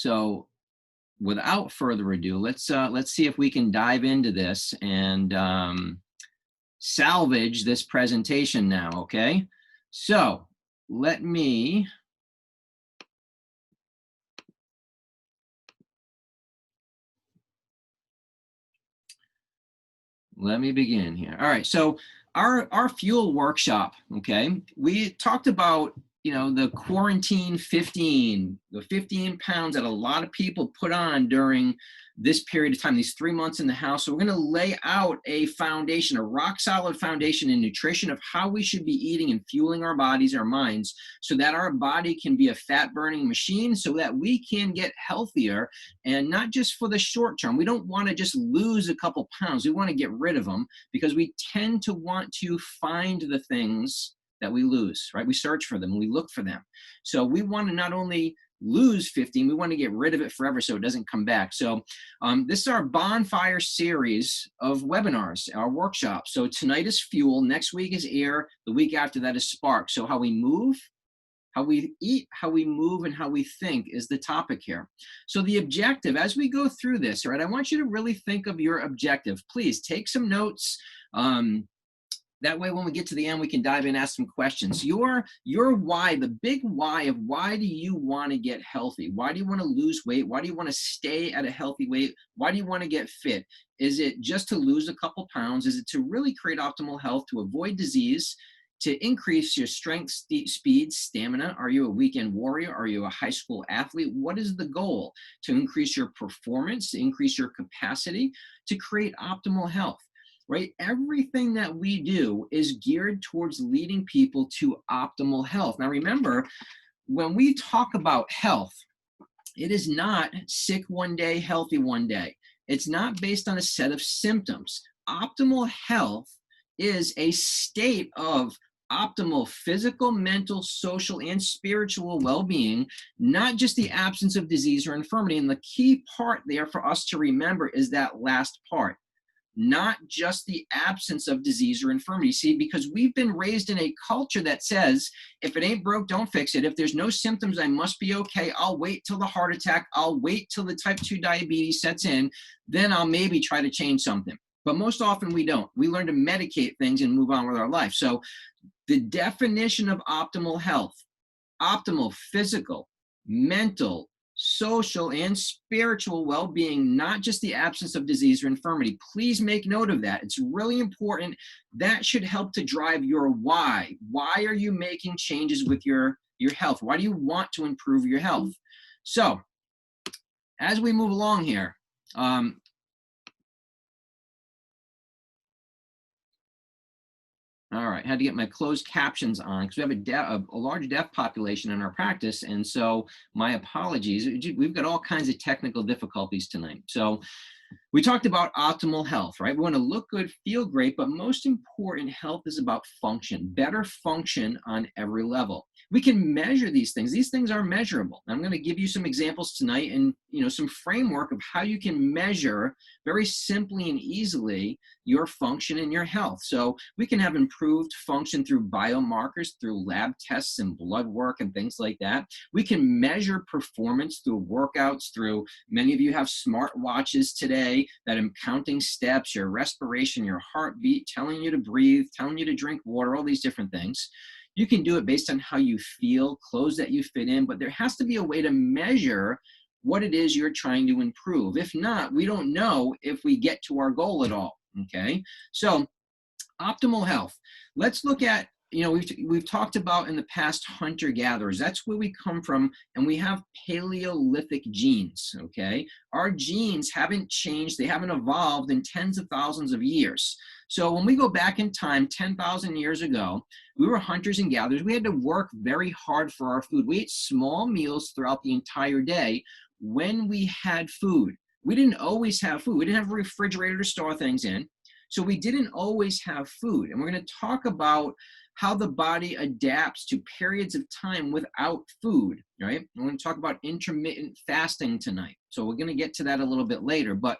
So without further ado, let's see if we can dive into this and salvage this presentation now, okay? So let me begin here. All right, so our fuel workshop, okay? We talked about, the quarantine 15, the 15 pounds that a lot of people put on during this period of time, these 3 months in the house. So we're going to lay out a foundation, a rock solid foundation in nutrition of how we should be eating and fueling our bodies, our minds, so that our body can be a fat burning machine, so that we can get healthier, and not just for the short term. We don't want to just lose a couple pounds. We want to get rid of them, because we tend to want to find the things that we lose, right? We search for them, we look for them. So we want to not only lose 15, we want to get rid of it forever so it doesn't come back. So this is our bonfire series of webinars, our workshop. So tonight is fuel, next week is air, the week after that is spark. So how we move, how we eat, how we move, and how we think is the topic here. So the objective, as we go through this, right, I want you to really think of your objective. Please take some notes. That way, when we get to the end, we can dive in and ask some questions. Your why, the big why of why do you want to get healthy? Why do you want to lose weight? Why do you want to stay at a healthy weight? Why do you want to get fit? Is it just to lose a couple pounds? Is it to really create optimal health, to avoid disease, to increase your strength, speed, stamina? Are you a weekend warrior? Are you a high school athlete? What is the goal? To increase your performance, to increase your capacity, to create optimal health. Right? Everything that we do is geared towards leading people to optimal health. Now, remember, when we talk about health, it is not sick one day, healthy one day. It's not based on a set of symptoms. Optimal health is a state of optimal physical, mental, social, and spiritual well-being, not just the absence of disease or infirmity. And the key part there for us to remember is that last part. Not just the absence of disease or infirmity. See, because we've been raised in a culture that says, if it ain't broke, don't fix it. If there's no symptoms, I must be okay. I'll wait till the heart attack. I'll wait till the type 2 diabetes sets in. Then I'll maybe try to change something. But most often we don't. We learn to medicate things and move on with our life. So the definition of optimal health, optimal physical, mental, social, and spiritual well-being, not just the absence of disease or infirmity. Please make note of that. It's really important. That should help to drive your why. Why are you making changes with your health? Why do you want to improve your health? So as we move along here, all right, had to get my closed captions on because we have a large deaf population in our practice, and so my apologies. We've got all kinds of technical difficulties tonight. So we talked about optimal health, right? We want to look good, feel great, but most important, health is about function, better function on every level. We can measure these things. These things are measurable. I'm going to give you some examples tonight and some framework of how you can measure very simply and easily your function and your health. So we can have improved function through biomarkers, through lab tests and blood work and things like that. We can measure performance through workouts, through, many of you have smart watches today that are counting steps, your respiration, your heartbeat, telling you to breathe, telling you to drink water, all these different things. You can do it based on how you feel, clothes that you fit in, but there has to be a way to measure what it is you're trying to improve. If not, we don't know if we get to our goal at all, okay? So optimal health. Let's look at, we've talked about in the past hunter-gatherers. That's where we come from, and we have Paleolithic genes, okay? Our genes haven't changed. They haven't evolved in tens of thousands of years. So when we go back in time, 10,000 years ago, we were hunters and gatherers. We had to work very hard for our food. We ate small meals throughout the entire day when we had food. We didn't always have food. We didn't have a refrigerator to store things in. So we didn't always have food. And we're going to talk about how the body adapts to periods of time without food, right? We're going to talk about intermittent fasting tonight. So we're going to get to that a little bit later. But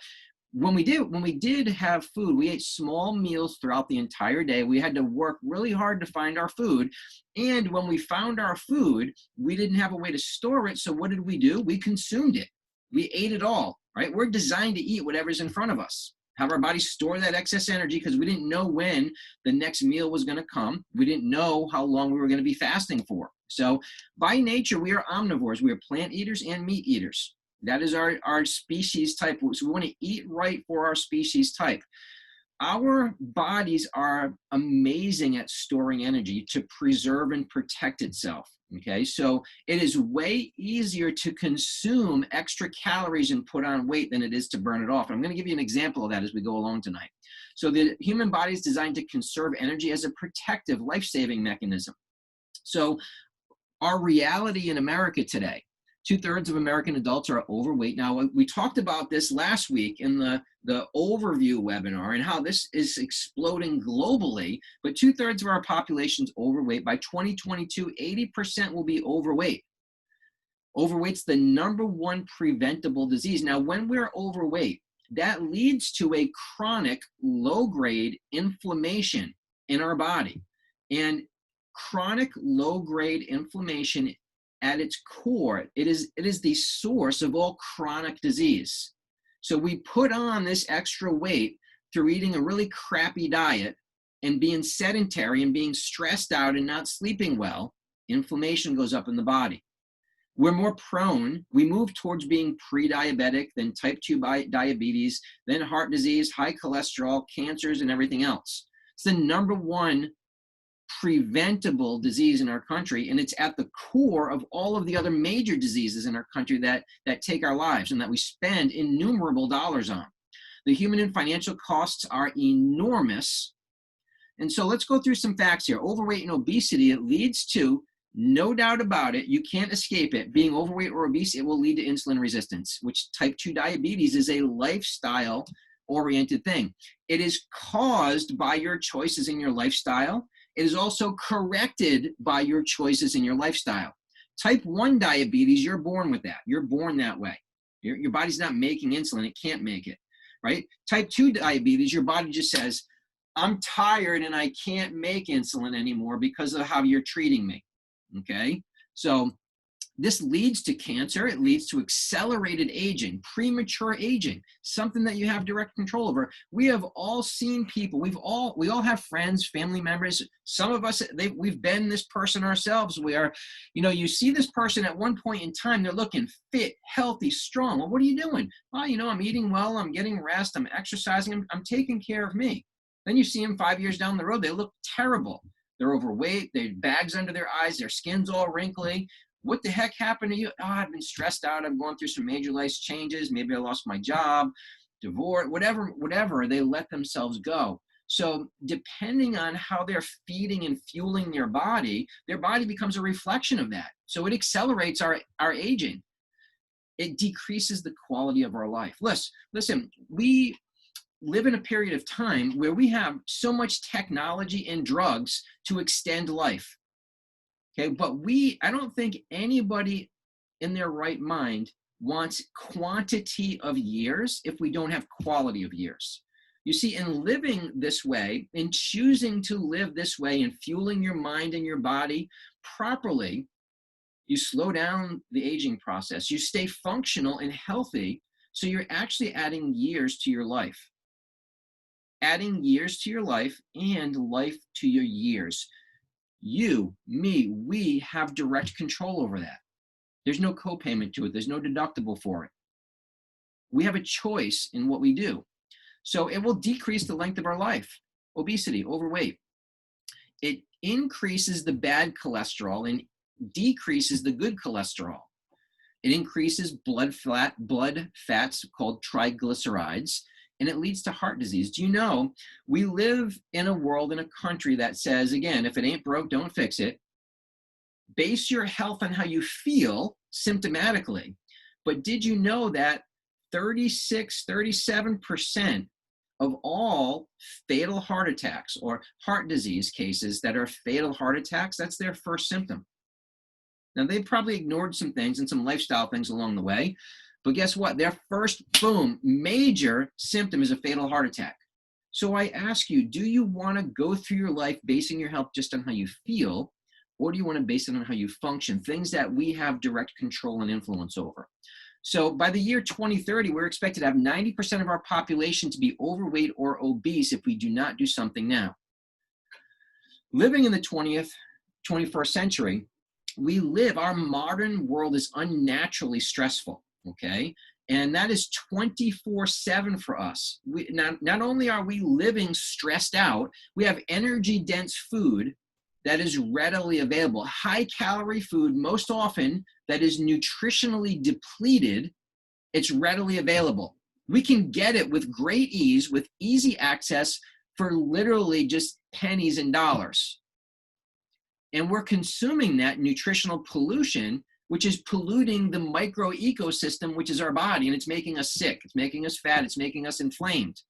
when we did have food, we ate small meals throughout the entire day. We had to work really hard to find our food. And when we found our food, we didn't have a way to store it. So what did we do? We consumed it. We ate it all, right? We're designed to eat whatever's in front of us. Have our bodies store that excess energy because we didn't know when the next meal was going to come. We didn't know how long we were going to be fasting for. So by nature, we are omnivores. We are plant eaters and meat eaters. That is our species type. So we want to eat right for our species type. Our bodies are amazing at storing energy to preserve and protect itself. Okay, so it is way easier to consume extra calories and put on weight than it is to burn it off. And I'm going to give you an example of that as we go along tonight. So the human body is designed to conserve energy as a protective, life-saving mechanism. So our reality in America today, 2/3 of American adults are overweight. Now, we talked about this last week in the overview webinar and how this is exploding globally, but 2/3 of our population is overweight. By 2022, 80% will be overweight. Overweight's the #1 preventable disease. Now, when we're overweight, that leads to a chronic low-grade inflammation in our body. And chronic low-grade inflammation at its core, it is the source of all chronic disease. So we put on this extra weight through eating a really crappy diet and being sedentary and being stressed out and not sleeping well. Inflammation goes up in the body. We're more prone, we move towards being pre-diabetic, then type 2 diabetes, then heart disease, high cholesterol, cancers, and everything else. It's the #1 preventable disease in our country, and it's at the core of all of the other major diseases in our country that take our lives and that we spend innumerable dollars on. The human and financial costs are enormous. And so let's go through some facts here. Overweight and obesity, it leads to, no doubt about it, you can't escape it. Being overweight or obese, it will lead to insulin resistance, which type 2 diabetes is a lifestyle oriented thing. It is caused by your choices in your lifestyle. It is also corrected by your choices in your lifestyle. Type 1 diabetes, you're born with that. You're born that way. Your body's not making insulin. It can't make it, right? Type 2 diabetes, your body just says, I'm tired and I can't make insulin anymore because of how you're treating me, okay? So this leads to cancer. It leads to accelerated aging, premature aging, something that you have direct control over. We have all seen people. We all have friends, family members. Some of us, we've been this person ourselves. We are, you see this person at one point in time, they're looking fit, healthy, strong. Well, what are you doing? Well, I'm eating well. I'm getting rest. I'm exercising. I'm taking care of me. Then you see them 5 years down the road. They look terrible. They're overweight. They have bags under their eyes. Their skin's all wrinkly. What the heck happened to you? Oh, I've been stressed out. I'm going through some major life changes. Maybe I lost my job, divorce, whatever. They let themselves go. So depending on how they're feeding and fueling their body becomes a reflection of that. So it accelerates our aging. It decreases the quality of our life. Listen, we live in a period of time where we have so much technology and drugs to extend life. Okay, but I don't think anybody in their right mind wants quantity of years if we don't have quality of years. You see, in living this way, in choosing to live this way and fueling your mind and your body properly, you slow down the aging process. You stay functional and healthy, so you're actually adding years to your life. Adding years to your life and life to your years. You, me, we have direct control over that. There's no copayment to it. There's no deductible for it. We have a choice in what we do. So it will decrease the length of our life. Obesity, overweight. It increases the bad cholesterol and decreases the good cholesterol. It increases blood fats called triglycerides, and it leads to heart disease. Do you know, we live in a world, in a country that says, again, if it ain't broke, don't fix it. Base your health on how you feel symptomatically. But did you know that 37% of all fatal heart attacks or heart disease cases that are fatal heart attacks, that's their first symptom? Now, they probably ignored some things and some lifestyle things along the way, But guess what? Their first, boom, major symptom is a fatal heart attack. So I ask you, do you want to go through your life basing your health just on how you feel, or do you want to base it on how you function? Things that we have direct control and influence over. So by the year 2030, we're expected to have 90% of our population to be overweight or obese if we do not do something now. Living in the 21st century, our modern world is unnaturally stressful, okay? And that is 24/7 for us. Not only are we living stressed out, we have energy-dense food that is readily available. High-calorie food, most often, that is nutritionally depleted, it's readily available. We can get it with great ease, with easy access for literally just pennies and dollars. And we're consuming that nutritional pollution, which is polluting the micro ecosystem, which is our body, and it's making us sick, it's making us fat, it's making us inflamed.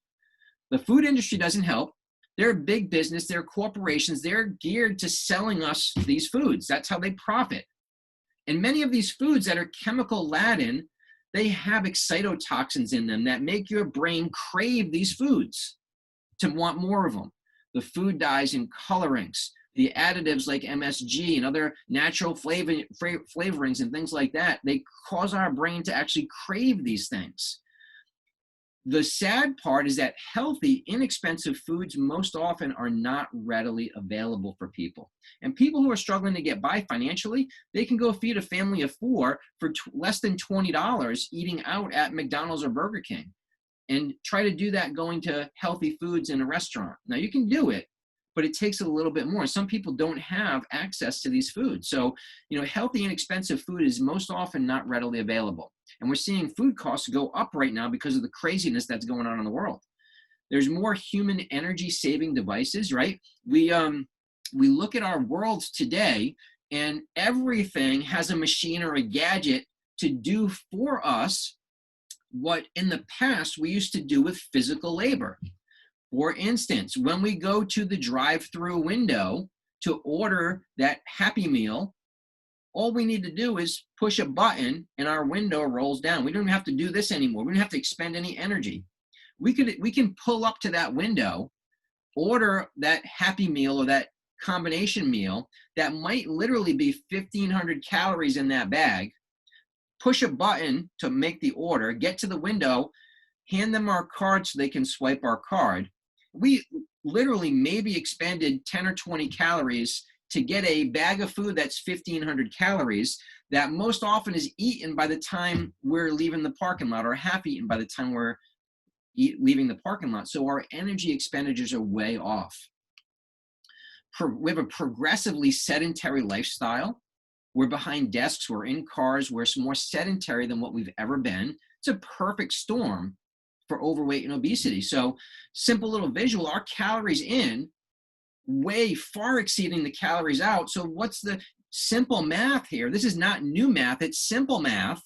The food industry doesn't help. They're big business, they're corporations, they're geared to selling us these foods. That's how they profit. And many of these foods that are chemical laden, they have excitotoxins in them that make your brain crave these foods to want more of them. The food dyes and colorings, the additives like MSG and other natural flavorings and things like that, they cause our brain to actually crave these things. The sad part is that healthy, inexpensive foods most often are not readily available for people. And people who are struggling to get by financially, they can go feed a family of 4 for less than $20 eating out at McDonald's or Burger King, and try to do that going to healthy foods in a restaurant. Now you can do it, but it takes a little bit more. Some people don't have access to these foods. So, healthy, inexpensive food is most often not readily available. And we're seeing food costs go up right now because of the craziness that's going on in the world. There's more human energy saving devices, right? We look at our world today and everything has a machine or a gadget to do for us what in the past we used to do with physical labor. For instance, when we go to the drive-through window to order that Happy Meal, all we need to do is push a button and our window rolls down. We don't have to do this anymore. We don't have to expend any energy. We can pull up to that window, order that Happy Meal or that combination meal that might literally be 1,500 calories in that bag, push a button to make the order, get to the window, hand them our card so they can swipe our card. We literally maybe expended 10 or 20 calories to get a bag of food that's 1,500 calories that most often is eaten by the time we're leaving the parking lot, or half eaten by the time we're leaving the parking lot. So our energy expenditures are way off. We have a progressively sedentary lifestyle. We're behind desks, we're in cars, we're more sedentary than what we've ever been. It's a perfect storm for overweight and obesity. So simple little visual, our calories in way far exceeding the calories out. So what's the simple math here? This is not new math, it's simple math.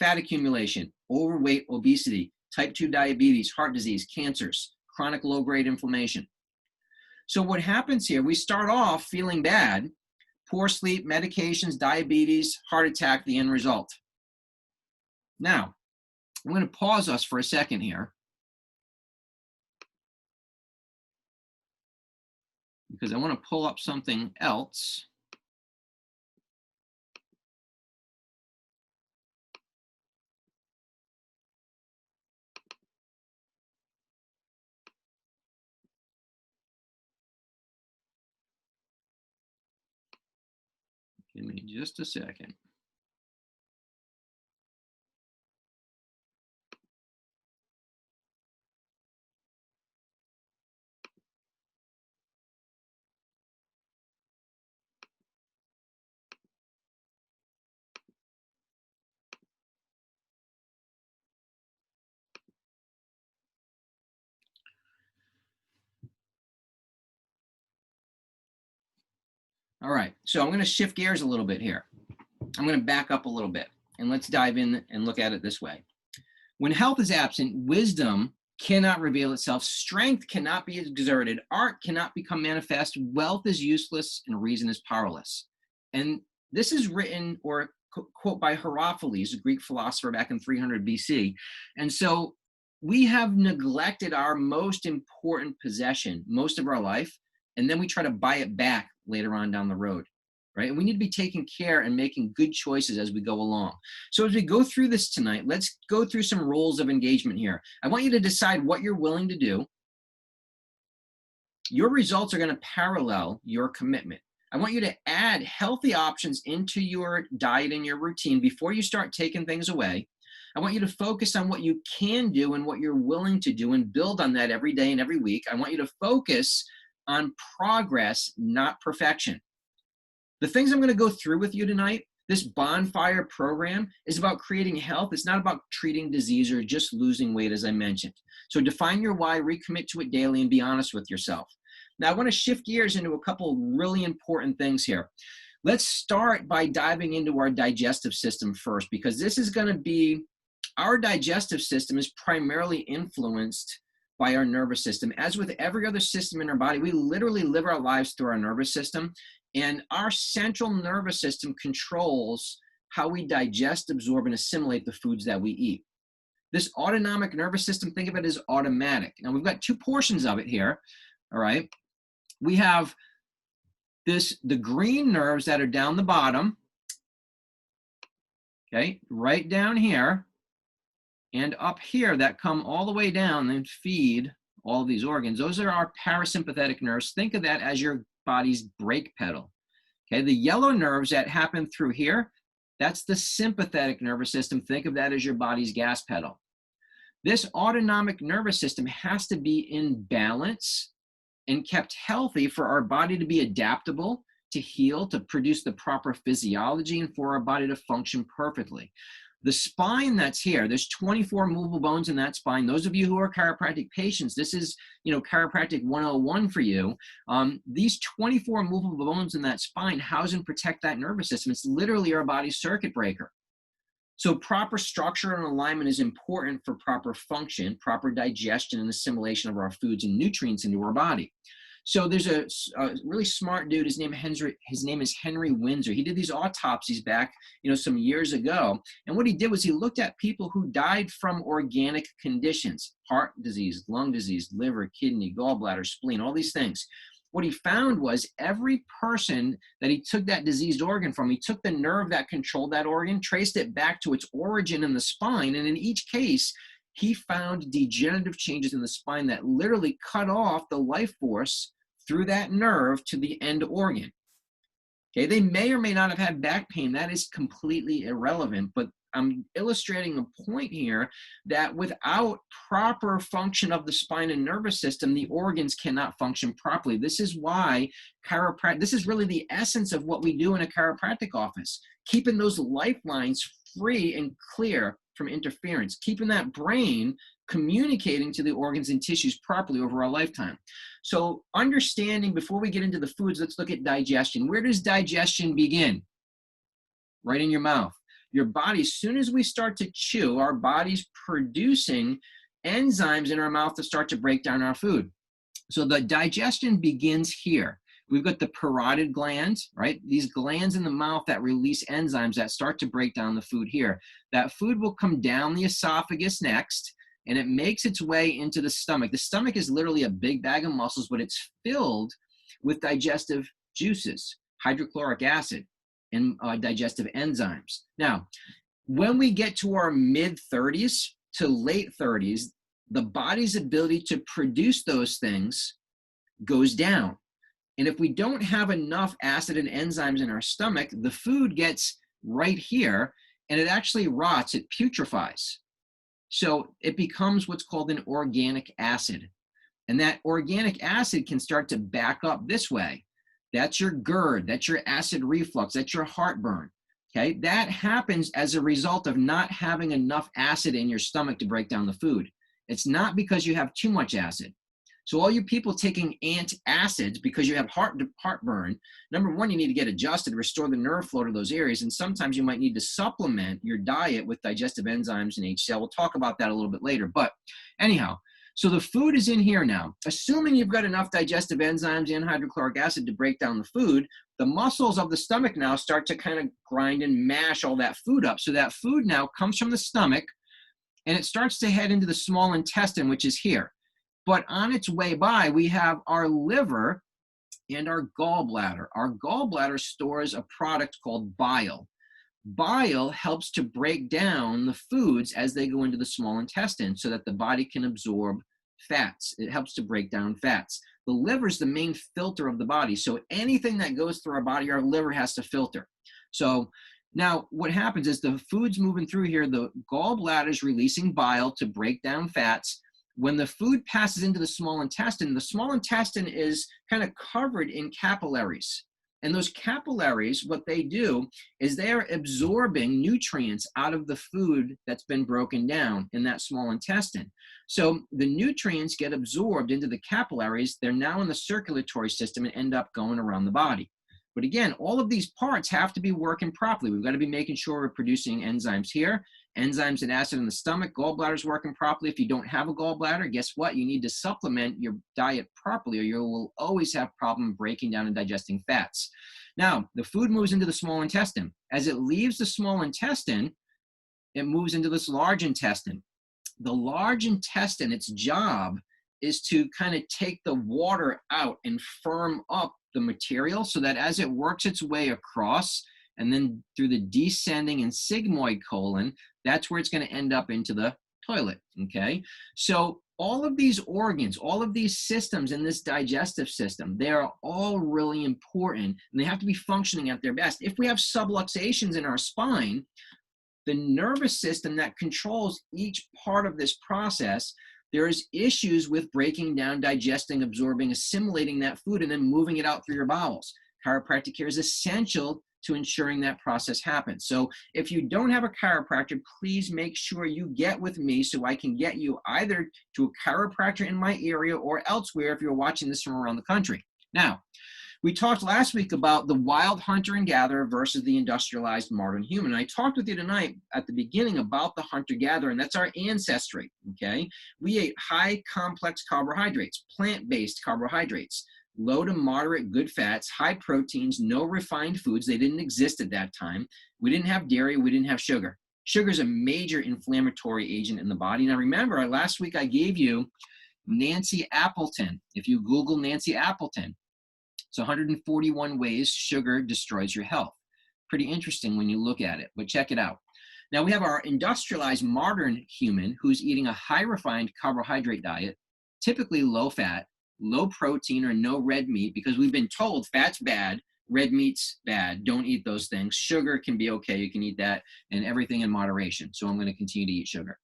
Fat accumulation, overweight, obesity, type 2 diabetes, heart disease, cancers, chronic low-grade inflammation. So what happens here, we start off feeling bad, poor sleep, medications, diabetes, heart attack, the end result. Now, I'm going to pause us for a second here, because I want to pull up something else. Give me just a second. All right, so I'm going to shift gears a little bit here. I'm going to back up a little bit, and let's dive in and look at it this way. When health is absent, wisdom cannot reveal itself, strength cannot be exerted, art cannot become manifest, wealth is useless, and reason is powerless. And this is written or quote by Herophilus, a Greek philosopher back in 300 BC. And so we have neglected our most important possession most of our life, and then we try to buy it back later on down the road, right? And we need to be taking care and making good choices as we go along. So as we go through this tonight, let's go through some rules of engagement here. I want you to decide what you're willing to do. Your results are going to parallel your commitment. I want you to add healthy options into your diet and your routine before you start taking things away. I want you to focus on what you can do and what you're willing to do and build on that every day and every week. I want you to focus on progress, not perfection. The things I'm going to go through with you tonight, this bonfire program, is about creating health. It's not about treating disease or just losing weight, as I mentioned. So define your why, recommit to it daily, and be honest with yourself. Now, I want to shift gears into a couple really important things here. Let's start by diving into our digestive system first, because this is going to be, our digestive system is primarily influenced by our nervous system. As with every other system in our body, we literally live our lives through our nervous system, and our central nervous system controls how we digest, absorb, and assimilate the foods that we eat. This autonomic nervous system, think of it as automatic. Now, we've got two portions of it here, all right? We have the green nerves that are down the bottom, okay, right down here, and up here that come all the way down and feed all of these organs. Those are our parasympathetic nerves. Think of that as your body's brake pedal. Okay, the yellow nerves that happen through here, that's the sympathetic nervous system. Think of that as your body's gas pedal. This autonomic nervous system has to be in balance and kept healthy for our body to be adaptable, to heal, to produce the proper physiology, and for our body to function perfectly. The spine that's here, there's 24 movable bones in that spine. Those of you who are chiropractic patients, this is, chiropractic 101 for you. These 24 movable bones in that spine house and protect that nervous system. It's literally our body's circuit breaker. So proper structure and alignment is important for proper function, proper digestion and assimilation of our foods and nutrients into our body. So there's a really smart dude. His name is Henry Windsor. He did these autopsies back, some years ago. And what he did was he looked at people who died from organic conditions: heart disease, lung disease, liver, kidney, gallbladder, spleen, all these things. What he found was every person that he took that diseased organ from, he took the nerve that controlled that organ, traced it back to its origin in the spine, and in each case, he found degenerative changes in the spine that literally cut off the life force through that nerve to the end organ. Okay, they may or may not have had back pain. That is completely irrelevant, but I'm illustrating a point here that without proper function of the spine and nervous system, the organs cannot function properly. This is why this is really the essence of what we do in a chiropractic office, keeping those lifelines free and clear from interference, keeping that brain communicating to the organs and tissues properly over our lifetime. So understanding, before we get into the foods, let's look at digestion. Where does digestion begin? Right in your mouth. Your body, as soon as we start to chew, our body's producing enzymes in our mouth to start to break down our food. So the digestion begins here. We've got the parotid glands, right? These glands in the mouth that release enzymes that start to break down the food here. That food will come down the esophagus next, and it makes its way into the stomach. The stomach is literally a big bag of muscles, but it's filled with digestive juices, hydrochloric acid, and digestive enzymes. Now, when we get to our mid-30s to late 30s, the body's ability to produce those things goes down. And if we don't have enough acid and enzymes in our stomach, the food gets right here, and it actually rots, it putrefies. So it becomes what's called an organic acid. And that organic acid can start to back up this way. That's your GERD, that's your acid reflux, that's your heartburn, okay? That happens as a result of not having enough acid in your stomach to break down the food. It's not because you have too much acid. So all you people taking antacids because you have heartburn, number one, you need to get adjusted, restore the nerve flow to those areas, and sometimes you might need to supplement your diet with digestive enzymes and HCl. We'll talk about that a little bit later. But anyhow, So the food is in here now. Assuming you've got enough digestive enzymes and hydrochloric acid to break down the food, the muscles of the stomach now start to kind of grind and mash all that food up. So that food now comes from the stomach and it starts to head into the small intestine, which is here. But on its way by, we have our liver and our gallbladder. Our gallbladder stores a product called bile. Bile helps to break down the foods as they go into the small intestine so that the body can absorb fats. It helps to break down fats. The liver is the main filter of the body. So anything that goes through our body, our liver has to filter. So now what happens is the food's moving through here, the gallbladder is releasing bile to break down fats. When the food passes into the small intestine is kind of covered in capillaries. And those capillaries, what they do is they are absorbing nutrients out of the food that's been broken down in that small intestine. So the nutrients get absorbed into the capillaries. They're now in the circulatory system and end up going around the body. But again, all of these parts have to be working properly. We've got to be making sure we're producing enzymes here, enzymes and acid in the stomach, gallbladder's working properly. If you don't have a gallbladder, guess what? You need to supplement your diet properly or you will always have problem breaking down and digesting fats. Now, the food moves into the small intestine. As it leaves the small intestine, it moves into this large intestine. The large intestine, its job is to kind of take the water out and firm up the material so that as it works its way across and then through the descending and sigmoid colon, that's where it's going to end up into the toilet, okay? So all of these organs, all of these systems in this digestive system, they are all really important and they have to be functioning at their best. If we have subluxations in our spine, the nervous system that controls each part of this process, there's issues with breaking down, digesting, absorbing, assimilating that food, and then moving it out through your bowels. Chiropractic care is essential to ensuring that process happens. So if you don't have a chiropractor, please make sure you get with me so I can get you either to a chiropractor in my area or elsewhere if you're watching this from around the country. Now, we talked last week about the wild hunter and gatherer versus the industrialized modern human. I talked with you tonight at the beginning about the hunter-gatherer, and that's our ancestry, okay? We ate high complex carbohydrates, plant-based carbohydrates, low to moderate good fats, high proteins, no refined foods. They didn't exist at that time. We didn't have dairy. We didn't have sugar. Sugar is a major inflammatory agent in the body. Now remember, last week I gave you Nancy Appleton. If you Google Nancy Appleton, it's 141 ways sugar destroys your health. Pretty interesting when you look at it, but check it out. Now we have our industrialized modern human who's eating a high refined carbohydrate diet, typically low fat, low protein or no red meat because we've been told fat's bad, red meat's bad, don't eat those things. Sugar can be okay, you can eat that, and everything in moderation. So I'm going to continue to eat sugar.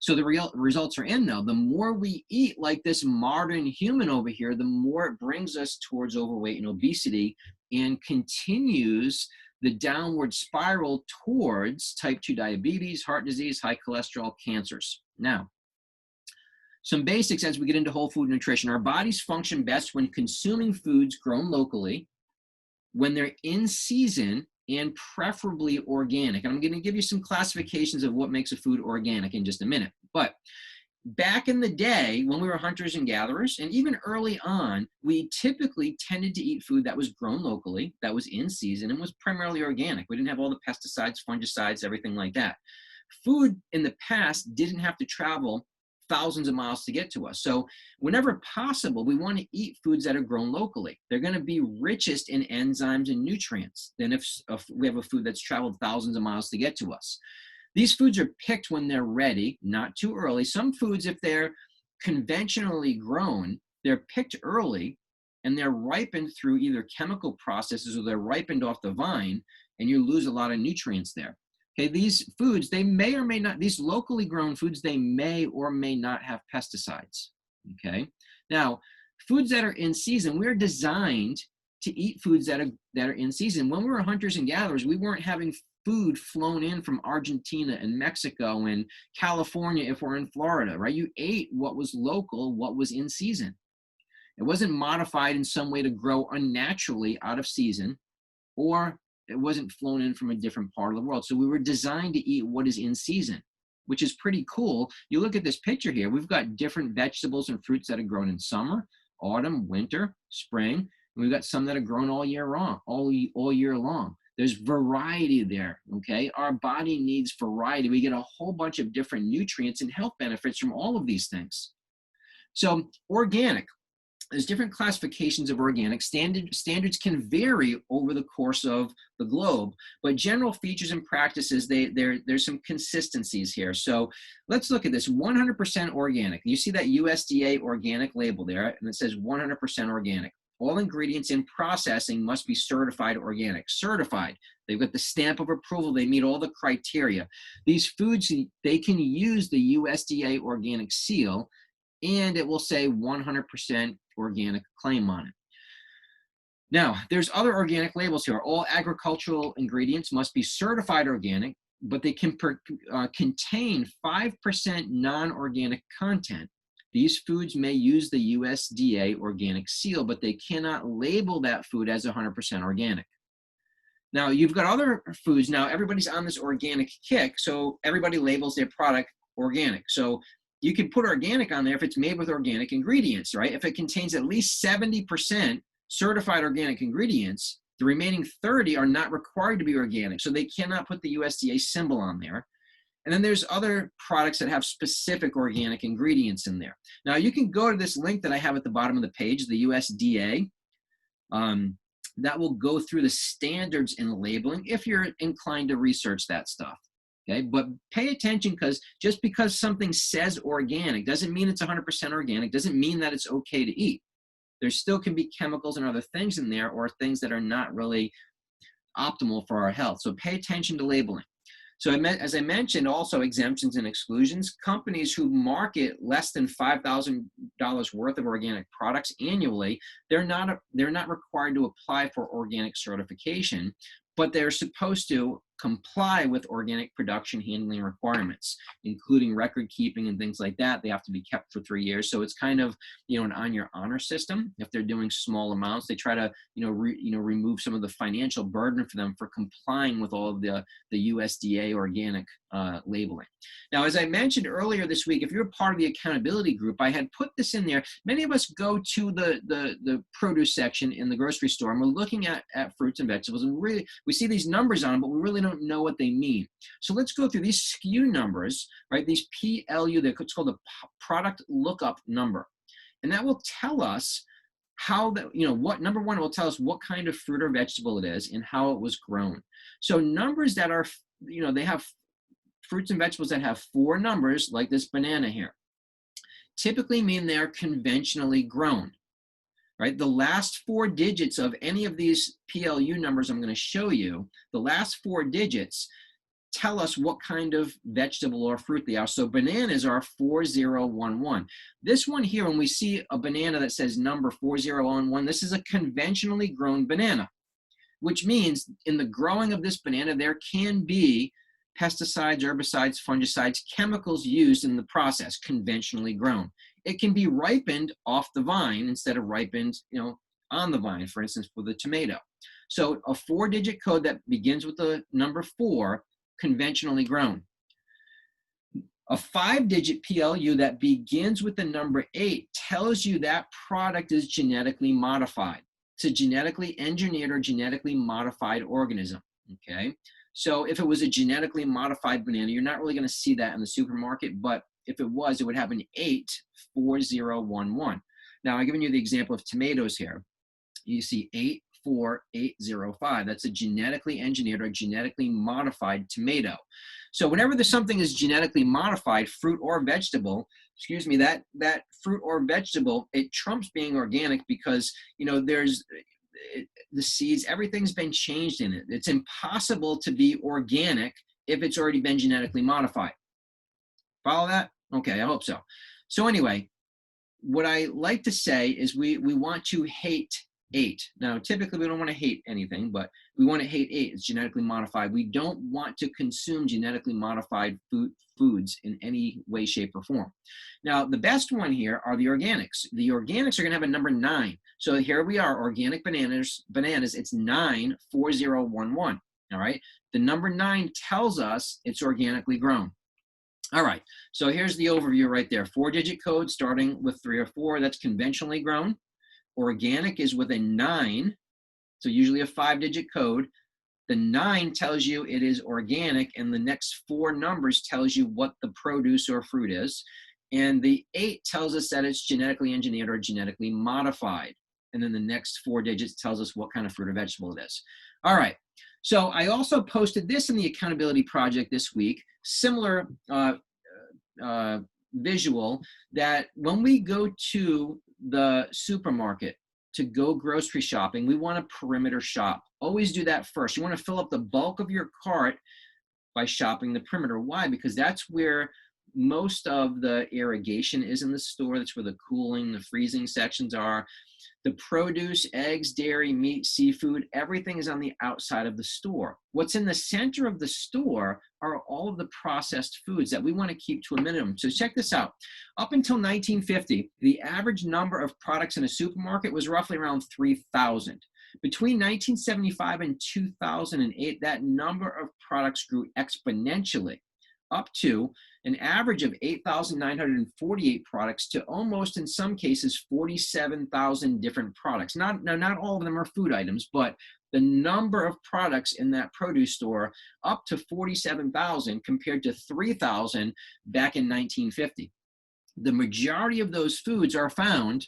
So the real results are in though. The more we eat like this modern human over here, the more it brings us towards overweight and obesity and continues the downward spiral towards type 2 diabetes, heart disease, high cholesterol, cancers. Now, some basics as we get into whole food nutrition. Our bodies function best when consuming foods grown locally, when they're in season, and preferably organic. And I'm going to give you some classifications of what makes a food organic in just a minute. But back in the day, when we were hunters and gatherers, and even early on, we typically tended to eat food that was grown locally, that was in season, and was primarily organic. We didn't have all the pesticides, fungicides, everything like that. Food in the past didn't have to travel thousands of miles to get to us. So whenever possible, we want to eat foods that are grown locally. They're going to be richest in enzymes and nutrients than if we have a food that's traveled thousands of miles to get to us. These foods are picked when they're ready, not too early. Some foods, if they're conventionally grown, they're picked early and they're ripened through either chemical processes or they're ripened off the vine, and you lose a lot of nutrients there. Okay, these foods, they may or may not, these locally grown foods, they may or may not have pesticides, okay? Now, foods that are in season, we're designed to eat foods that are in season. When we were hunters and gatherers, we weren't having food flown in from Argentina and Mexico and California if we're in Florida, right? You ate what was local, what was in season. It wasn't modified in some way to grow unnaturally out of season, or it wasn't flown in from a different part of the world. So we were designed to eat what is in season. which is pretty cool. You look at this picture here, we've got different vegetables and fruits that are grown in summer, autumn, winter, spring. And we've got some that are grown all year long, all year long. There's variety there, okay? Our body needs variety. We get a whole bunch of different nutrients and health benefits from all of these things. So organic, there's different classifications of organic. Standards can vary over the course of the globe, but general features and practices, there's some consistencies here. So let's look at this, 100% organic. You see that USDA organic label there, and it says 100% organic. All ingredients in processing must be certified organic. Certified. They've got the stamp of approval. They meet all the criteria. These foods, they can use the USDA organic seal, and it will say 100% organic claim on it. Now, there's other organic labels here. All agricultural ingredients must be certified organic, but they can contain 5% non-organic content. These foods may use the USDA organic seal, but they cannot label that food as 100% organic. Now, you've got other foods. Now, everybody's on this organic kick, so everybody labels their product organic. So you can put organic on there if it's made with organic ingredients, right? If it contains at least 70% certified organic ingredients, the remaining 30 are not required to be organic, so they cannot put the USDA symbol on there. And then there's other products that have specific organic ingredients in there. Now, you can go to this link that I have at the bottom of the page, the USDA. That will go through the standards in labeling if you're inclined to research that stuff. Okay, but pay attention, because just because something says organic doesn't mean it's 100% organic, doesn't mean that it's okay to eat. There still can be chemicals and other things in there, or things that are not really optimal for our health. So pay attention to labeling. So as I mentioned, also exemptions and exclusions. Companies who market less than $5,000 worth of organic products annually, they're not required to apply for organic certification, but they're supposed to comply with organic production handling requirements, including record keeping and things like that. They have to be kept for 3 years. So it's kind of, an on your honor system. If they're doing small amounts, they try to, remove some of the financial burden for them for complying with all of the USDA organic labeling. Now, as I mentioned earlier this week, if you're a part of the accountability group, I had put this in there. Many of us go to the produce section in the grocery store, and we're looking at fruits and vegetables, and really we see these numbers on them, but we really don't know what they mean. So let's go through these SKU numbers, right? These PLU, it's called a product lookup number. And that will tell us how that, number one, it will tell us what kind of fruit or vegetable it is and how it was grown. So numbers that are, they have fruits and vegetables that have 4 numbers, like this banana here, typically mean they're conventionally grown, right? The last 4 digits of any of these PLU numbers I'm going to show you, the last 4 digits tell us what kind of vegetable or fruit they are. So bananas are 4011. This one here, when we see a banana that says number 4011, this is a conventionally grown banana, which means in the growing of this banana, there can be pesticides, herbicides, fungicides, chemicals used in the process, conventionally grown. It can be ripened off the vine instead of ripened, on the vine, for instance, with a tomato. So a 4-digit code that begins with the number 4, conventionally grown. A 5-digit PLU that begins with the number 8 tells you that product is genetically modified. It's a genetically engineered or genetically modified organism, okay? So if it was a genetically modified banana, you're not really going to see that in the supermarket, but if it was, it would have an 84011. Now, I've given you the example of tomatoes here. You see 84805. That's a genetically engineered or genetically modified tomato. So whenever there's something is genetically modified, fruit or vegetable, that fruit or vegetable, it trumps being organic because, there's the seeds, everything's been changed in it. It's impossible to be organic if it's already been genetically modified. Follow that? Okay, I hope so. So anyway, what I like to say is we want to hate 8. Now, typically we don't want to hate anything, but we want to hate 8. It's genetically modified. We don't want to consume genetically modified foods in any way, shape, or form. Now, the best one here are the organics. The organics are going to have a number 9. So here we are, organic bananas, it's 94011, all right? The number 9 tells us it's organically grown. All right, so here's the overview right there. 4-digit code starting with 3 or 4, that's conventionally grown. Organic is with a 9, so usually a 5-digit code. The 9 tells you it is organic, and the next 4 numbers tells you what the produce or fruit is. And the 8 tells us that it's genetically engineered or genetically modified. And then the next 4 digits tells us what kind of fruit or vegetable it is. All right, so I also posted this in the Accountability Project this week, similar visual, that when we go to the supermarket to go grocery shopping, we want to perimeter shop. Always do that first. You want to fill up the bulk of your cart by shopping the perimeter. Why? Because that's where most of the irrigation is in the store. That's where the cooling, the freezing sections are. The produce, eggs, dairy, meat, seafood, everything is on the outside of the store. What's in the center of the store are all of the processed foods that we want to keep to a minimum. So check this out. Up until 1950, the average number of products in a supermarket was roughly around 3,000. Between 1975 and 2008, that number of products grew exponentially, up to an average of 8,948 products to almost, in some cases, 47,000 different products. Not all of them are food items, but the number of products in that produce store up to 47,000 compared to 3,000 back in 1950. The majority of those foods are found,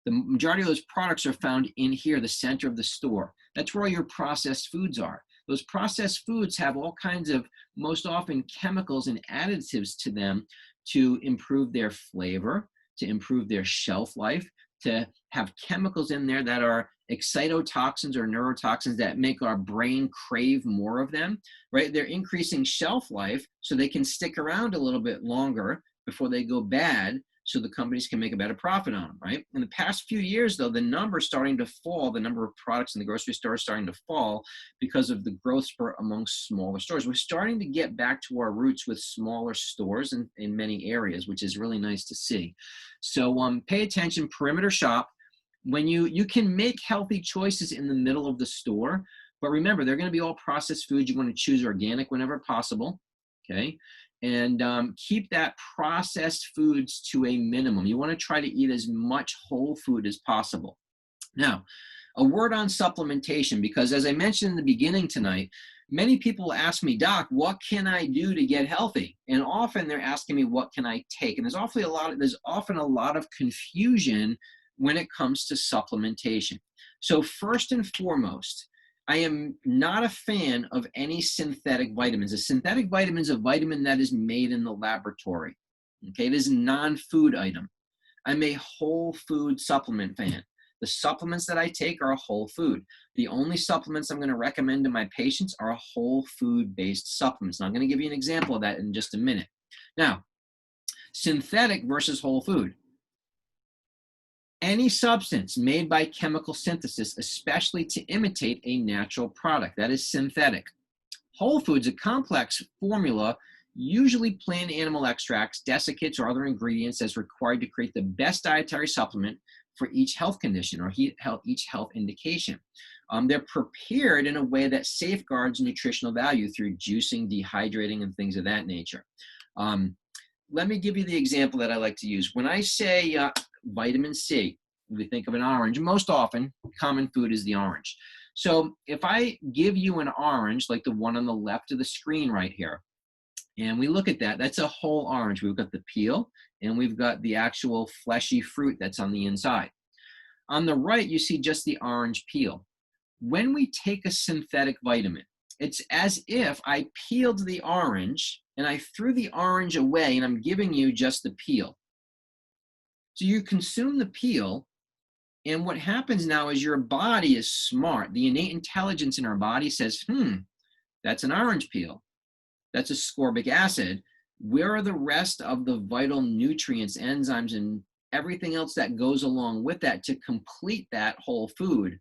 the majority of those products are found in here, the center of the store. That's where all your processed foods are. Those processed foods have all kinds of, most often, chemicals and additives to them to improve their flavor, to improve their shelf life, to have chemicals in there that are excitotoxins or neurotoxins that make our brain crave more of them, right? They're increasing shelf life so they can stick around a little bit longer before they go bad, so the companies can make a better profit on them, right? In the past few years, though, the number is starting to fall. The number of products in the grocery store is starting to fall because of the growth spurt amongst smaller stores. We're starting to get back to our roots with smaller stores in many areas, which is really nice to see. So pay attention, perimeter shop. When you can make healthy choices in the middle of the store, but remember, they're going to be all processed foods. You want to choose organic whenever possible, okay? And keep that processed foods to a minimum. You want to try to eat as much whole food as possible. Now, a word on supplementation, because as I mentioned in the beginning tonight, many people ask me, Doc, what can I do to get healthy? And often they're asking me, what can I take? And there's often a lot of confusion when it comes to supplementation. So first and foremost, I am not a fan of any synthetic vitamins. A synthetic vitamin is a vitamin that is made in the laboratory. Okay, it is a non-food item. I'm a whole food supplement fan. The supplements that I take are a whole food. The only supplements I'm going to recommend to my patients are whole food-based supplements. Now, I'm going to give you an example of that in just a minute. Now, synthetic versus whole food. Any substance made by chemical synthesis, especially to imitate a natural product, that is synthetic. Whole foods, a complex formula, usually plant animal extracts, desiccates, or other ingredients as required to create the best dietary supplement for each health condition or each health indication. They're prepared in a way that safeguards nutritional value through juicing, dehydrating, and things of that nature. Let me give you the example that I like to use. When I say vitamin C, we think of an orange. Most often, common food is the orange. So if I give you an orange, like the one on the left of the screen right here, and we look at that, that's a whole orange. We've got the peel, and we've got the actual fleshy fruit that's on the inside. On the right, you see just the orange peel. When we take a synthetic vitamin, it's as if I peeled the orange and I threw the orange away, and I'm giving you just the peel. So you consume the peel, and what happens now is your body is smart. The innate intelligence in our body says, that's an orange peel. That's ascorbic acid. Where are the rest of the vital nutrients, enzymes, and everything else that goes along with that to complete that whole food?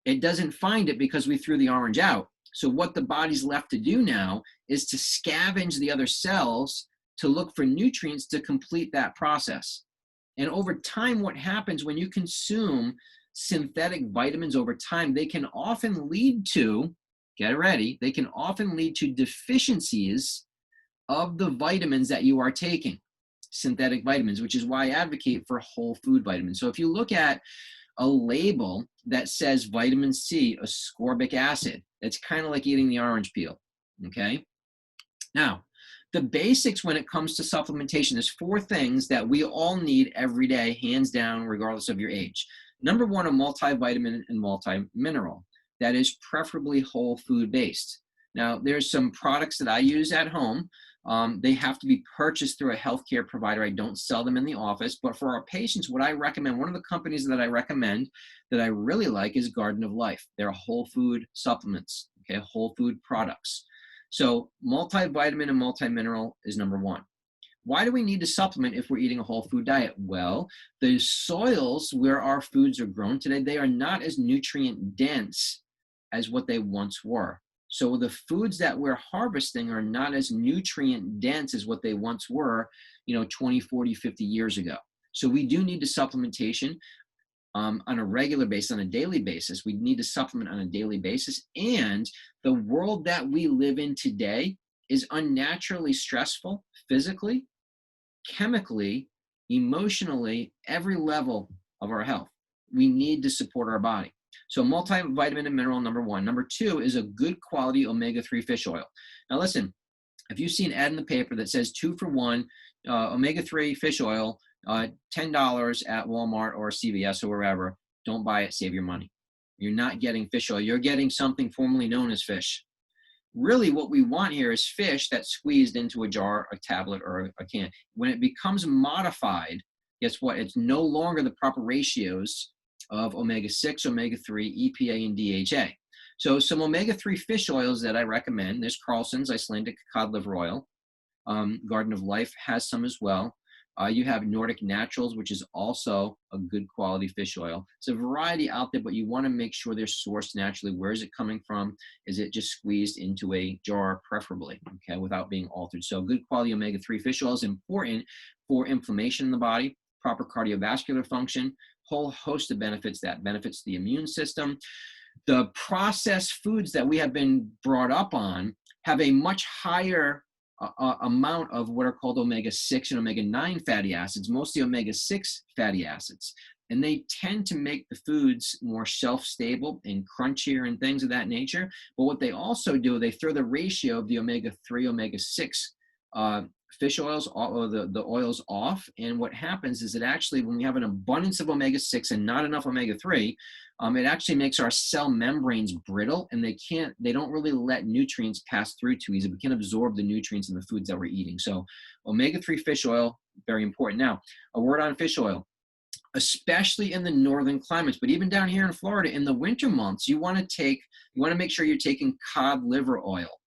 It doesn't find it because we threw the orange out. So what the body's left to do now is to scavenge the other cells to look for nutrients to complete that process. And over time, what happens when you consume synthetic vitamins over time, they can often lead to, get ready, they can often lead to deficiencies of the vitamins that you are taking, synthetic vitamins, which is why I advocate for whole food vitamins. So if you look at a label that says vitamin C, ascorbic acid, it's kind of like eating the orange peel, okay? Now, the basics when it comes to supplementation, there's 4 things that we all need every day, hands down, regardless of your age. Number 1, a multivitamin and multimineral. That is preferably whole food based. Now, there's some products that I use at home. They have to be purchased through a healthcare provider. I don't sell them in the office, but for our patients, what I recommend, one of the companies that I recommend that I really like is Garden of Life. They're whole food supplements, okay, whole food products. So multivitamin and multimineral is number 1. Why do we need to supplement if we're eating a whole food diet? Well, the soils where our foods are grown today, they are not as nutrient dense as what they once were. So the foods that we're harvesting are not as nutrient dense as what they once were, 20, 40, 50 years ago. So we do need to supplementation on a regular basis, on a daily basis. We need to supplement on a daily basis. And the world that we live in today is unnaturally stressful, physically, chemically, emotionally, every level of our health. We need to support our body. So multivitamin and mineral, number 1. Number 2 is a good quality omega-3 fish oil. Now listen, if you see an ad in the paper that says 2 for 1, omega-3 fish oil, $10 at Walmart or CVS or wherever, don't buy it, save your money. You're not getting fish oil. You're getting something formerly known as fish. Really what we want here is fish that's squeezed into a jar, a tablet, or a can. When it becomes modified, guess what? It's no longer the proper ratios of omega-6, omega-3, EPA, and DHA. So some omega-3 fish oils that I recommend, there's Carlson's Icelandic cod liver oil. Garden of Life has some as well. You have Nordic Naturals, which is also a good quality fish oil. It's a variety out there, but you want to make sure they're sourced naturally. Where is it coming from? Is it just squeezed into a jar, preferably, okay, without being altered? So good quality omega-3 fish oil is important for inflammation in the body, proper cardiovascular function, whole host of benefits that benefits the immune system. The processed foods that we have been brought up on have a much higher amount of what are called omega-6 and omega-9 fatty acids, mostly omega-6 fatty acids. And they tend to make the foods more shelf-stable and crunchier and things of that nature. But what they also do, they throw the ratio of the omega-3, omega-6 fish oils, or the oils off. And what happens is that actually when we have an abundance of omega-6 and not enough omega-3, it actually makes our cell membranes brittle, and they don't really let nutrients pass through too easily. We can absorb the nutrients in the foods that we're eating. So omega-3 fish oil, very important. Now, a word on fish oil, especially in the northern climates, but even down here in Florida, in the winter months, you want to make sure you're taking cod liver oil,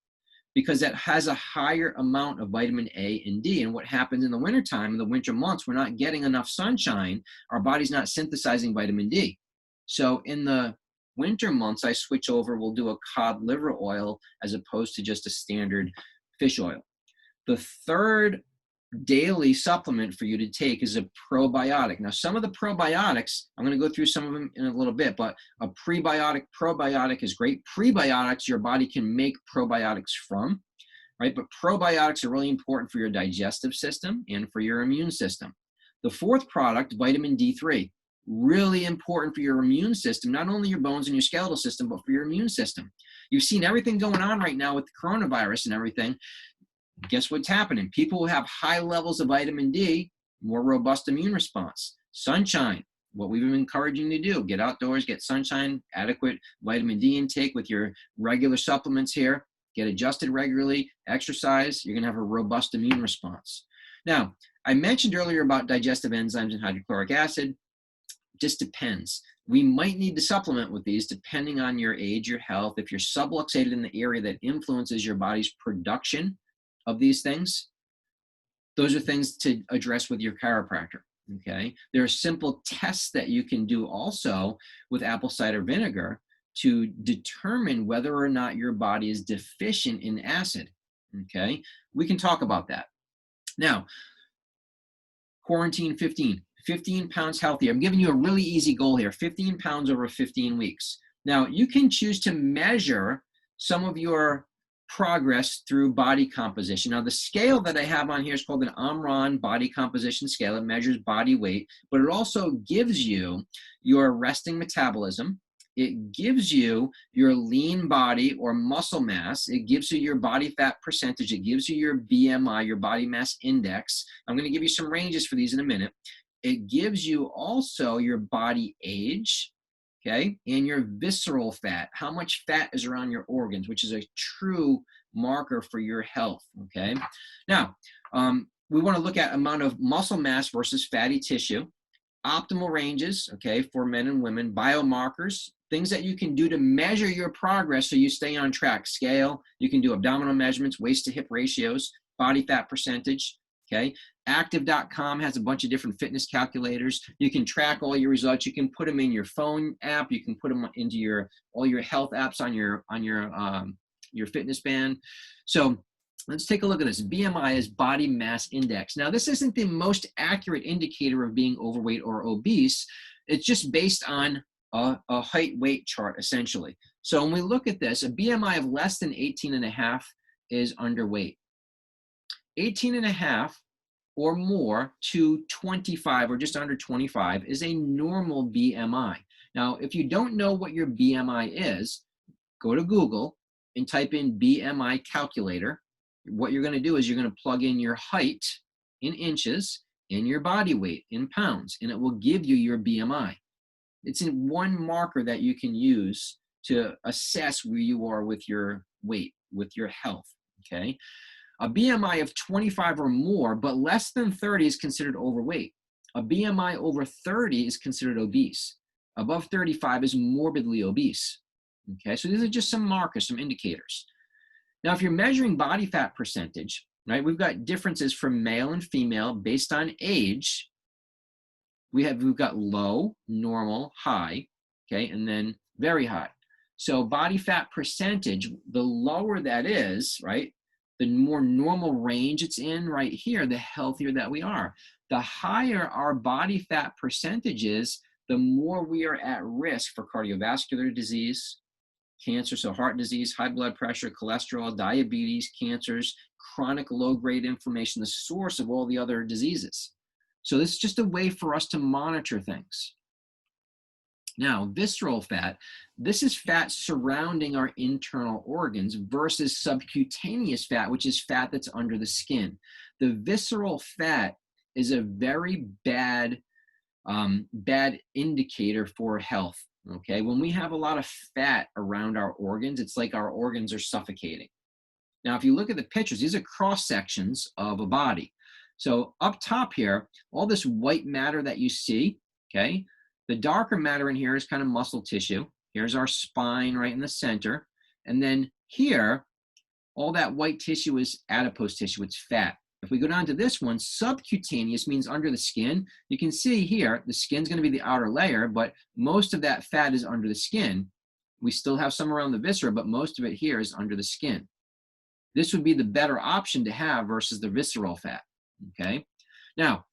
because that has a higher amount of vitamin A and D. And what happens in the wintertime, in the winter months, we're not getting enough sunshine. Our body's not synthesizing vitamin D. So in the winter months, I switch over, we'll do a cod liver oil as opposed to just a standard fish oil. The third daily supplement for you to take is a probiotic. Now, some of the probiotics, I'm going to go through some of them in a little bit, but a probiotic is great. Prebiotics, your body can make probiotics from, right? But probiotics are really important for your digestive system and for your immune system. The fourth product, vitamin D3, really important for your immune system, not only your bones and your skeletal system, but for your immune system. You've seen everything going on right now with the coronavirus and everything. Guess what's happening? People who have high levels of vitamin D, more robust immune response. Sunshine, what we've been encouraging you to do, get outdoors, get sunshine, adequate vitamin D intake with your regular supplements here, get adjusted regularly, exercise, you're going to have a robust immune response. Now, I mentioned earlier about digestive enzymes and hydrochloric acid. Just depends. We might need to supplement with these depending on your age, your health. If you're subluxated in the area that influences your body's production of these things, those are things to address with your chiropractor, okay? There are simple tests that you can do also with apple cider vinegar to determine whether or not your body is deficient in acid, okay? We can talk about that. Now, quarantine 15 pounds healthier. I'm giving you a really easy goal here, 15 pounds over 15 weeks. Now, you can choose to measure some of your progress through body composition. Now, the scale that I have on here is called an Omron body composition scale. It measures body weight, but it also gives you your resting metabolism. It gives you your lean body or muscle mass. It gives you your body fat percentage. It gives you your BMI, your body mass index. I'm going to give you some ranges for these in a minute. It gives you also your body age, okay, and your visceral fat, how much fat is around your organs, which is a true marker for your health, okay? Now, we want to look at amount of muscle mass versus fatty tissue, optimal ranges, okay, for men and women, biomarkers, things that you can do to measure your progress so you stay on track. Scale, you can do abdominal measurements, waist to hip ratios, body fat percentage, okay? Active.com has a bunch of different fitness calculators. You can track all your results. You can put them in your phone app. You can put them into all your health apps on your fitness band. So let's take a look at this. BMI is body mass index. Now, this isn't the most accurate indicator of being overweight or obese. It's just based on a height weight chart, essentially. So when we look at this, a BMI of less than 18.5 is underweight. 18.5 or more to 25 or just under 25 is a normal BMI. Now, if you don't know what your BMI is, go to Google and type in BMI calculator. What you're going to do is you're going to plug in your height in inches and your body weight in pounds, and it will give you your BMI. It's in one marker that you can use to assess where you are with your weight, with your health, okay? A BMI of 25 or more, but less than 30 is considered overweight. A BMI over 30 is considered obese. Above 35 is morbidly obese. Okay, so these are just some markers, some indicators. Now, if you're measuring body fat percentage, right, we've got differences from male and female based on age. We've got low, normal, high, okay, and then very high. So body fat percentage, the lower that is, right, the more normal range it's in right here, the healthier that we are. The higher our body fat percentage is, the more we are at risk for cardiovascular disease, cancer, so heart disease, high blood pressure, cholesterol, diabetes, cancers, chronic low-grade inflammation, the source of all the other diseases. So this is just a way for us to monitor things. Now, visceral fat, this is fat surrounding our internal organs versus subcutaneous fat, which is fat that's under the skin. The visceral fat is a very bad indicator for health, okay? When we have a lot of fat around our organs, it's like our organs are suffocating. Now, if you look at the pictures, these are cross sections of a body. So up top here, all this white matter that you see, okay? The darker matter in here is kind of muscle tissue. Here's our spine right in the center. And then here, all that white tissue is adipose tissue, it's fat. If we go down to this one, subcutaneous means under the skin. You can see here, the skin's gonna be the outer layer, but most of that fat is under the skin. We still have some around the viscera, but most of it here is under the skin. This would be the better option to have versus the visceral fat, okay? Now,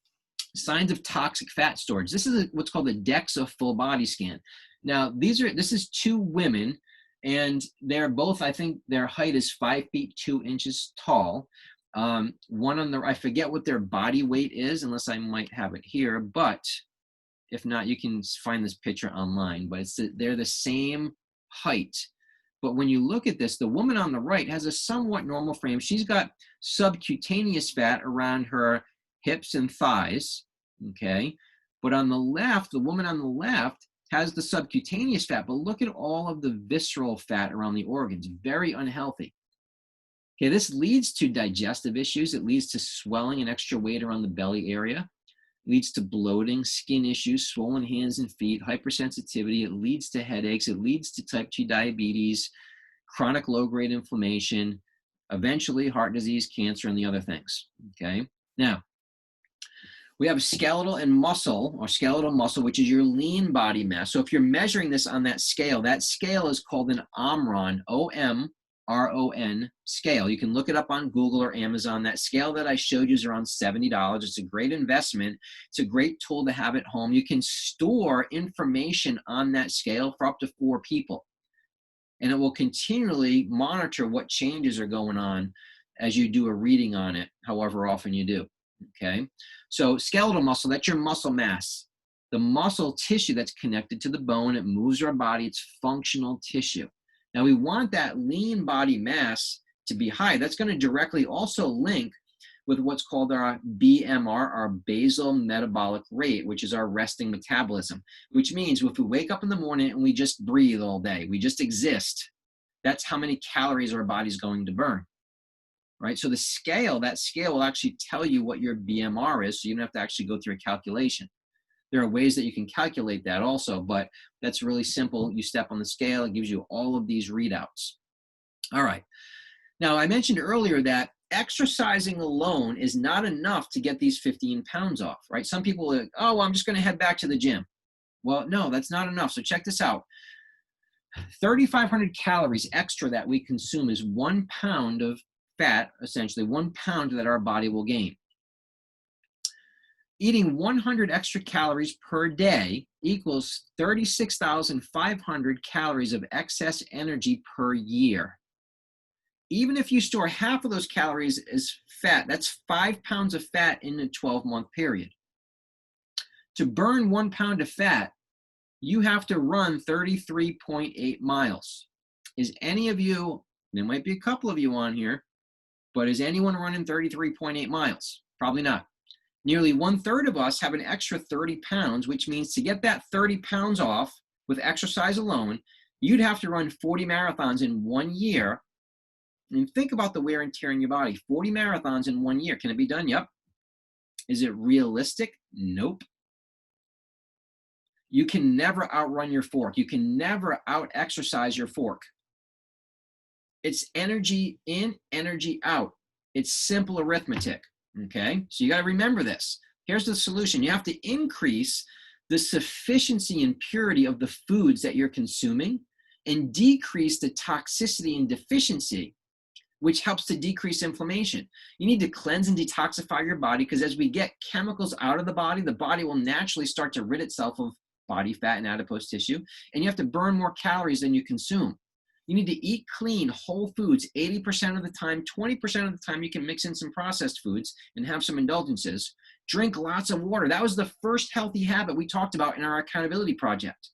signs of toxic fat storage. This is what's called a DEXA full body scan. Now, this is two women, and they're both, I think their height is 5 feet 2 inches tall. One on the, I forget what their body weight is, unless I might have it here, but if not, you can find this picture online, but they're the same height. But when you look at this, the woman on the right has a somewhat normal frame. She's got subcutaneous fat around her hips and thighs, okay? But on the left, the woman on the left has the subcutaneous fat, but look at all of the visceral fat around the organs, very unhealthy. Okay, this leads to digestive issues. It leads to swelling and extra weight around the belly area. It leads to bloating, skin issues, swollen hands and feet, hypersensitivity. It leads to headaches. It leads to type 2 diabetes, chronic low-grade inflammation, eventually heart disease, cancer, and the other things, okay? Now, we have skeletal and muscle, or skeletal muscle, which is your lean body mass. So if you're measuring this on that scale is called an Omron, O-M-R-O-N scale. You can look it up on Google or Amazon. That scale that I showed you is around $70. It's a great investment. It's a great tool to have at home. You can store information on that scale for up to 4 people. and it will continually monitor what changes are going on as you do a reading on it, however often you do. Okay, so skeletal muscle, that's your muscle mass. The muscle tissue that's connected to the bone, it moves our body, it's functional tissue. Now we want that lean body mass to be high. That's going to directly also link with what's called our BMR, our basal metabolic rate, which is our resting metabolism, which means if we wake up in the morning and we just breathe all day, we just exist, that's how many calories our body's going to burn, right? So the scale, that scale will actually tell you what your BMR is, so you don't have to actually go through a calculation. There are ways that you can calculate that also, but that's really simple. You step on the scale, it gives you all of these readouts. All right. Now, I mentioned earlier that exercising alone is not enough to get these 15 pounds off, right? Some people are like, oh, well, I'm just going to head back to the gym. Well, no, that's not enough. So check this out. 3,500 calories extra that we consume is 1 pound of fat, essentially 1 pound that our body will gain. Eating 100 extra calories per day equals 36,500 calories of excess energy per year. Even if you store half of those calories as fat, that's 5 pounds of fat in a 12-month period. To burn 1 pound of fat, you have to run 33.8 miles. Is any of you, there might be a couple of you on here, but is anyone running 33.8 miles? Probably not. Nearly 1/3 of us have an extra 30 pounds, which means to get that 30 pounds off with exercise alone, you'd have to run 40 marathons in 1 year. And think about the wear and tear in your body. 40 marathons in 1 year. Can it be done? Yep. Is it realistic? Nope. You can never outrun your fork. You can never out-exercise your fork. It's energy in, energy out. It's simple arithmetic. Okay, so you got to remember this. Here's the solution. You have to increase the sufficiency and purity of the foods that you're consuming and decrease the toxicity and deficiency, which helps to decrease inflammation. You need to cleanse and detoxify your body, because as we get chemicals out of the body will naturally start to rid itself of body fat and adipose tissue, and you have to burn more calories than you consume. You need to eat clean, whole foods 80% of the time. 20% of the time you can mix in some processed foods and have some indulgences. Drink lots of water. That was the first healthy habit we talked about in our accountability project.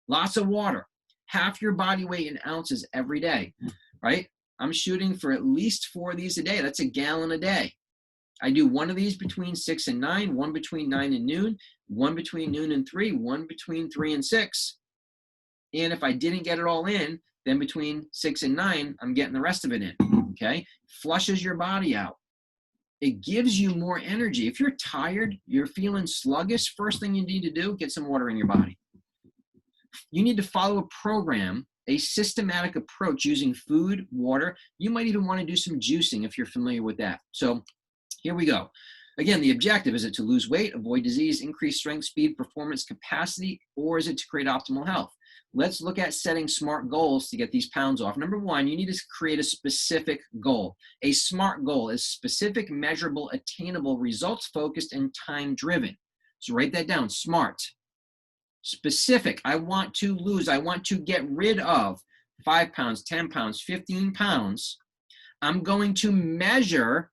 Lots of water. Half your body weight in ounces every day, right? I'm shooting for at least 4 of these a day. That's a gallon a day. I do 1 of these between 6 and 9, 1 between 9 and noon, 1 between noon and 3, 1 between 3 and 6. And if I didn't get it all in, then between 6 and 9, I'm getting the rest of it in, okay? Flushes your body out. It gives you more energy. If you're tired, you're feeling sluggish, first thing you need to do, get some water in your body. You need to follow a program, a systematic approach using food, water. You might even want to do some juicing if you're familiar with that. So here we go. Again, the objective, is it to lose weight, avoid disease, increase strength, speed, performance, capacity, or is it to create optimal health? Let's look at setting SMART goals to get these pounds off. Number 1, you need to create a specific goal. A SMART goal is specific, measurable, attainable, results-focused, and time-driven. So write that down, SMART. Specific, I want to lose, I want to get rid of 5 pounds, 10 pounds, 15 pounds. I'm going to measure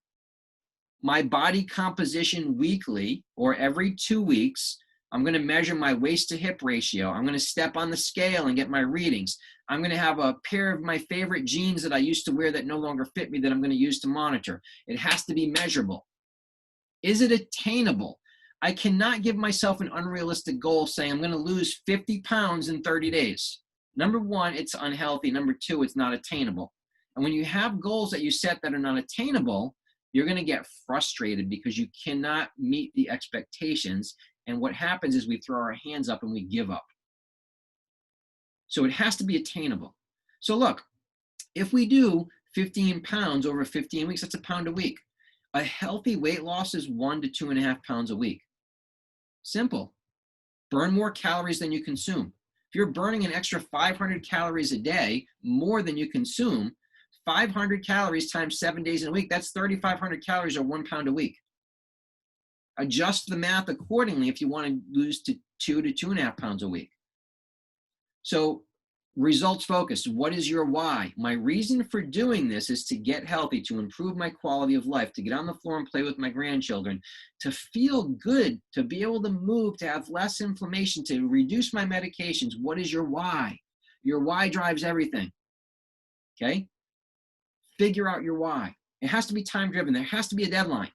my body composition weekly or every 2 weeks. I'm going to measure my waist to hip ratio. I'm going to step on the scale and get my readings. I'm going to have a pair of my favorite jeans that I used to wear that no longer fit me that I'm going to use to monitor. It has to be measurable. Is it attainable? I cannot give myself an unrealistic goal saying I'm going to lose 50 pounds in 30 days. Number 1, it's unhealthy. Number 2, it's not attainable. And when you have goals that you set that are not attainable, you're going to get frustrated because you cannot meet the expectations. And what happens is we throw our hands up and we give up. So it has to be attainable. So look, if we do 15 pounds over 15 weeks, that's a pound a week. A healthy weight loss is 1 to 2.5 pounds a week. Simple. Burn more calories than you consume. If you're burning an extra 500 calories a day, more than you consume, 500 calories times 7 days in a week, that's 3,500 calories or 1 pound a week. Adjust the math accordingly if you want to lose to 2 to 2.5 pounds a week. So Results focused. What is your why? My reason for doing this is to get healthy, to improve my quality of life, to get on the floor and play with my grandchildren, to feel good, to be able to move, to have less inflammation, to reduce my medications. What is your why? Your why drives everything. Okay? Figure out your why. It has to be time driven. There has to be a deadline.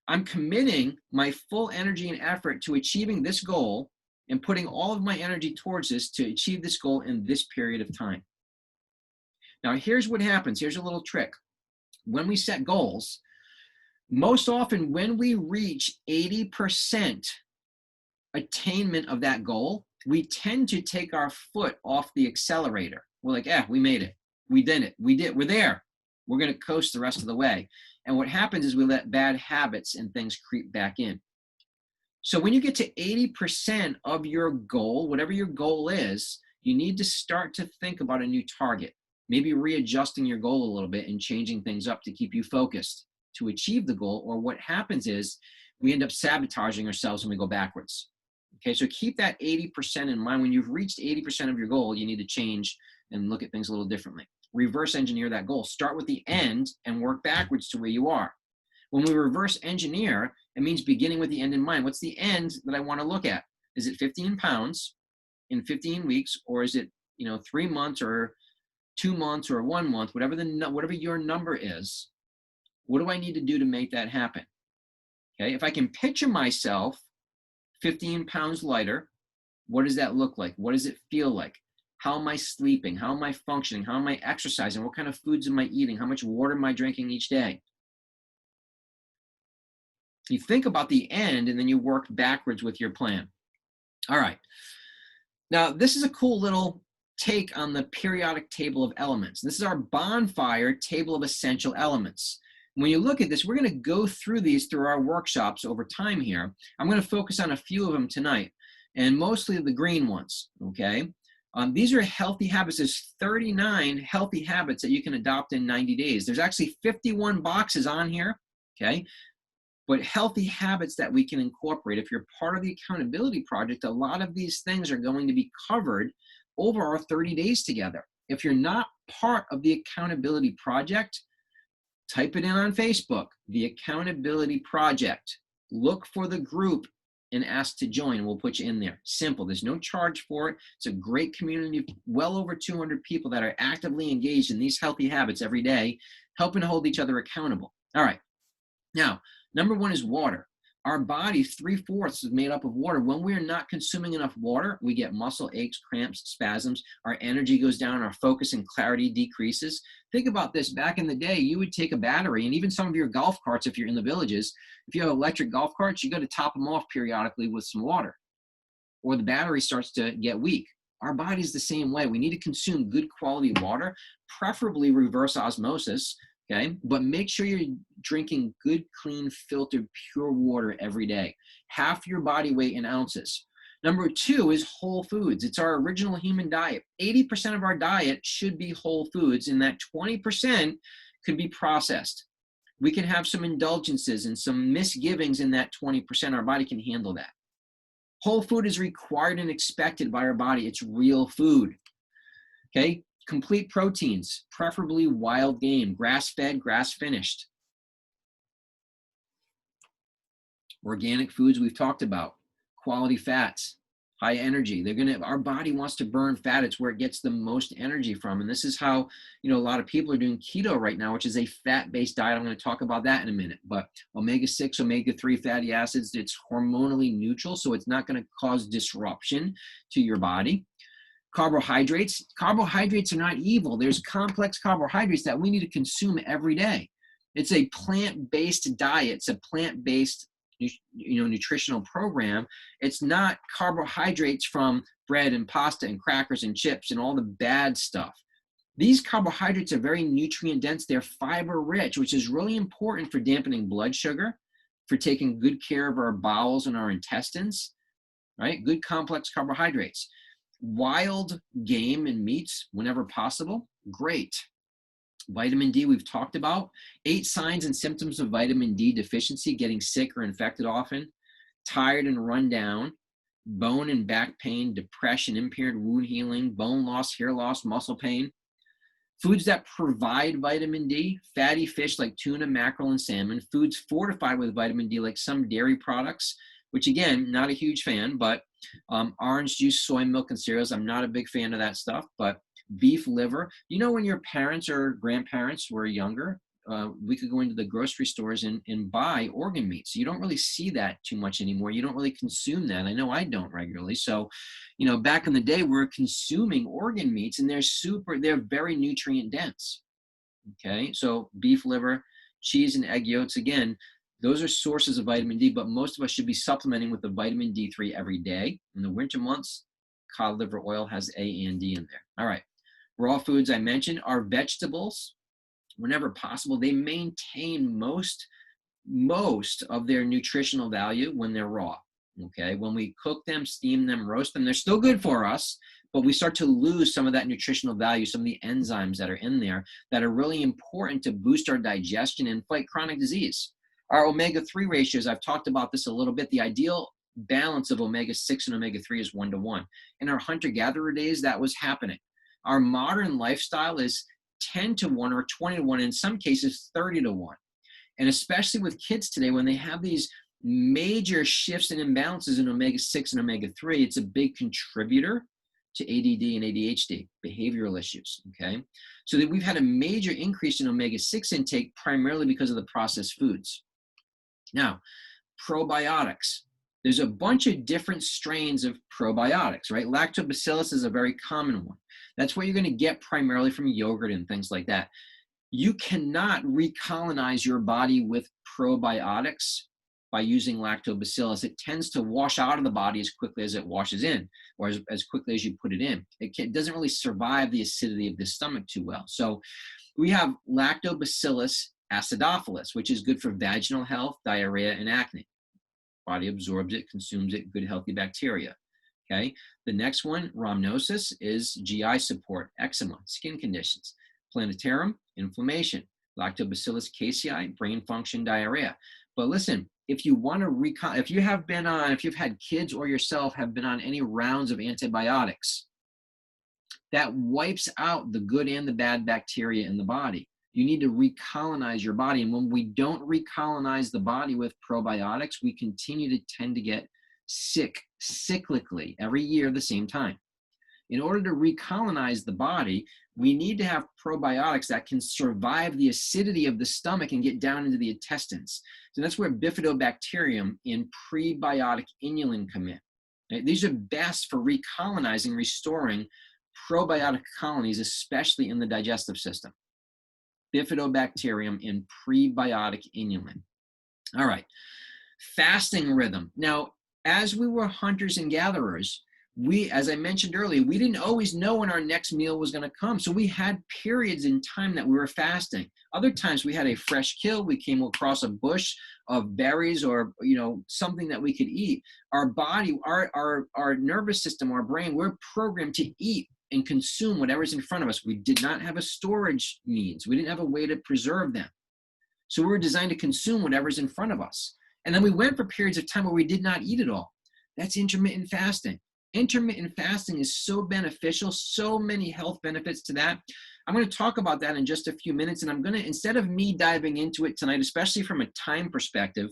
I'm committing my full energy and effort to achieving this goal and putting all of my energy towards this to achieve this goal in this period of time. Now, here's what happens. Here's a little trick. When we set goals, most often when we reach 80% attainment of that goal, we tend to take our foot off the accelerator. We're like, we made it. We did it. We're there. We're going to coast the rest of the way. And what happens is we let bad habits and things creep back in. So when you get to 80% of your goal, whatever your goal is, you need to start to think about a new target, maybe readjusting your goal a little bit and changing things up to keep you focused to achieve the goal. Or what happens is we end up sabotaging ourselves when we go backwards. Okay, so keep that 80% in mind. When you've reached 80% of your goal, you need to change and look at things a little differently. Reverse engineer that goal. Start with the end and work backwards to where you are. When we reverse engineer, it means beginning with the end in mind. What's the end that I want to look at? Is it 15 pounds in 15 weeks, or is it 3 months or 2 months or 1 month, whatever your number is? What do I need to do to make that happen? Okay, if I can picture myself 15 pounds lighter, what does that look like? What does it feel like? How am I sleeping? How am I functioning? How am I exercising? What kind of foods am I eating? How much water am I drinking each day? You think about the end and then you work backwards with your plan. All right. Now, this is a cool little take on the periodic table of elements. This is our bonfire table of essential elements. When you look at this, we're going to go through these through our workshops over time here. I'm going to focus on a few of them tonight, and mostly the green ones, okay? These are healthy habits. There's 39 healthy habits that you can adopt in 90 days. There's actually 51 boxes on here, okay? But healthy habits that we can incorporate. If you're part of the accountability project, a lot of these things are going to be covered over our 30 days together. If you're not part of the accountability project, type it in on Facebook, the accountability project. Look for the group and ask to join. We'll put you in there. Simple. There's no charge for it. It's a great community of well over 200 people that are actively engaged in these healthy habits every day, helping to hold each other accountable. All right. Now, number one is water. Our body, 3/4 is made up of water. When we're not consuming enough water, we get muscle aches, cramps, spasms. Our energy goes down. Our focus and clarity decreases. Think about this. Back in the day, you would take a battery, and even some of your golf carts, if you're in the villages, if you have electric golf carts, you got to top them off periodically with some water, or the battery starts to get weak. Our body's the same way. We need to consume good quality water, preferably reverse osmosis. Okay, but make sure you're drinking good, clean, filtered, pure water every day. Half your body weight in ounces. Number two is whole foods. It's our original human diet. 80% of our diet should be whole foods, and that 20% could be processed. We can have some indulgences and some misgivings in that 20%. Our body can handle that. Whole food is required and expected by our body. It's real food. Okay. Complete proteins, preferably wild game, grass-fed, grass-finished. Organic foods we've talked about. Quality fats, high energy. Our body wants to burn fat. It's where it gets the most energy from. And this is how, a lot of people are doing keto right now, which is a fat-based diet. I'm going to talk about that in a minute. But omega-6, omega-3 fatty acids, it's hormonally neutral, so it's not going to cause disruption to your body. Carbohydrates are not evil. There's complex carbohydrates that we need to consume every day. It's a plant-based diet. It's a plant-based nutritional program. It's not carbohydrates from bread and pasta and crackers and chips and all the bad stuff. These carbohydrates are very nutrient dense. They're fiber rich, which is really important for dampening blood sugar, for taking good care of our bowels and our intestines, right? Good complex carbohydrates. Wild game and meats whenever possible, great. Vitamin D we've talked about. 8 signs and symptoms of vitamin D deficiency: getting sick or infected often, tired and run down, bone and back pain, depression, impaired wound healing, bone loss, hair loss, muscle pain. Foods that provide vitamin D, fatty fish like tuna, mackerel, and salmon. Foods fortified with vitamin D like some dairy products, which again, not a huge fan, but orange juice, soy milk, and cereals. I'm not a big fan of that stuff, but beef liver. You know, when your parents or grandparents were younger, we could go into the grocery stores and buy organ meat. So you don't really see that too much anymore. You don't really consume that. I know I don't regularly. So, you know, back in the day, we're consuming organ meats and they're very nutrient dense. Okay. So beef liver, cheese, and egg yolks, again, those are sources of vitamin D, but most of us should be supplementing with the vitamin D3 every day. In the winter months, cod liver oil has A and D in there. All right. Raw foods I mentioned are vegetables. Whenever possible, they maintain most of their nutritional value when they're raw. Okay, when we cook them, steam them, roast them, they're still good for us, but we start to lose some of that nutritional value, some of the enzymes that are in there that are really important to boost our digestion and fight chronic disease. Our omega-3 ratios, I've talked about this a little bit. The ideal balance of omega-6 and omega-3 is 1-to-1. In our hunter-gatherer days, that was happening. Our modern lifestyle is 10-to-1 or 20-to-1, in some cases 30-to-1. And especially with kids today, when they have these major shifts and imbalances in omega-6 and omega-3, it's a big contributor to ADD and ADHD, behavioral issues, okay? So that we've had a major increase in omega-6 intake primarily because of the processed foods. Now, probiotics. There's a bunch of different strains of probiotics, right? Lactobacillus is a very common one. That's what you're going to get primarily from yogurt and things like that. You cannot recolonize your body with probiotics by using lactobacillus. It tends to wash out of the body as quickly as it washes in, or as quickly as you put it in. It doesn't really survive the acidity of the stomach too well. So we have Lactobacillus acidophilus, which is good for vaginal health, diarrhea, and acne. Body absorbs it, consumes it, good healthy bacteria. Okay. The next one, rhamnosus, is GI support, eczema, skin conditions. Plantarum, inflammation. Lactobacillus casei, brain function, diarrhea. But listen, if you want to if you've had kids or yourself have been on any rounds of antibiotics, that wipes out the good and the bad bacteria in the body. You need to recolonize your body. And when we don't recolonize the body with probiotics, we continue to tend to get sick cyclically every year at the same time. In order to recolonize the body, we need to have probiotics that can survive the acidity of the stomach and get down into the intestines. So that's where bifidobacterium and prebiotic inulin come in. Right? These are best for recolonizing, restoring probiotic colonies, especially in the digestive system. Bifidobacterium and prebiotic inulin. All right, fasting rhythm. Now, as we were hunters and gatherers, as I mentioned earlier, we didn't always know when our next meal was going to come. So we had periods in time that we were fasting. Other times we had a fresh kill. We came across a bush of berries or, something that we could eat. Our body, our nervous system, our brain, we're programmed to eat and consume whatever's in front of us. We did not have a storage means. We didn't have a way to preserve them. So we were designed to consume whatever's in front of us. And then we went for periods of time where we did not eat at all. That's intermittent fasting. Intermittent fasting is so beneficial, so many health benefits to that. I'm going to talk about that in just a few minutes. And I'm going to, instead of me diving into it tonight, especially from a time perspective,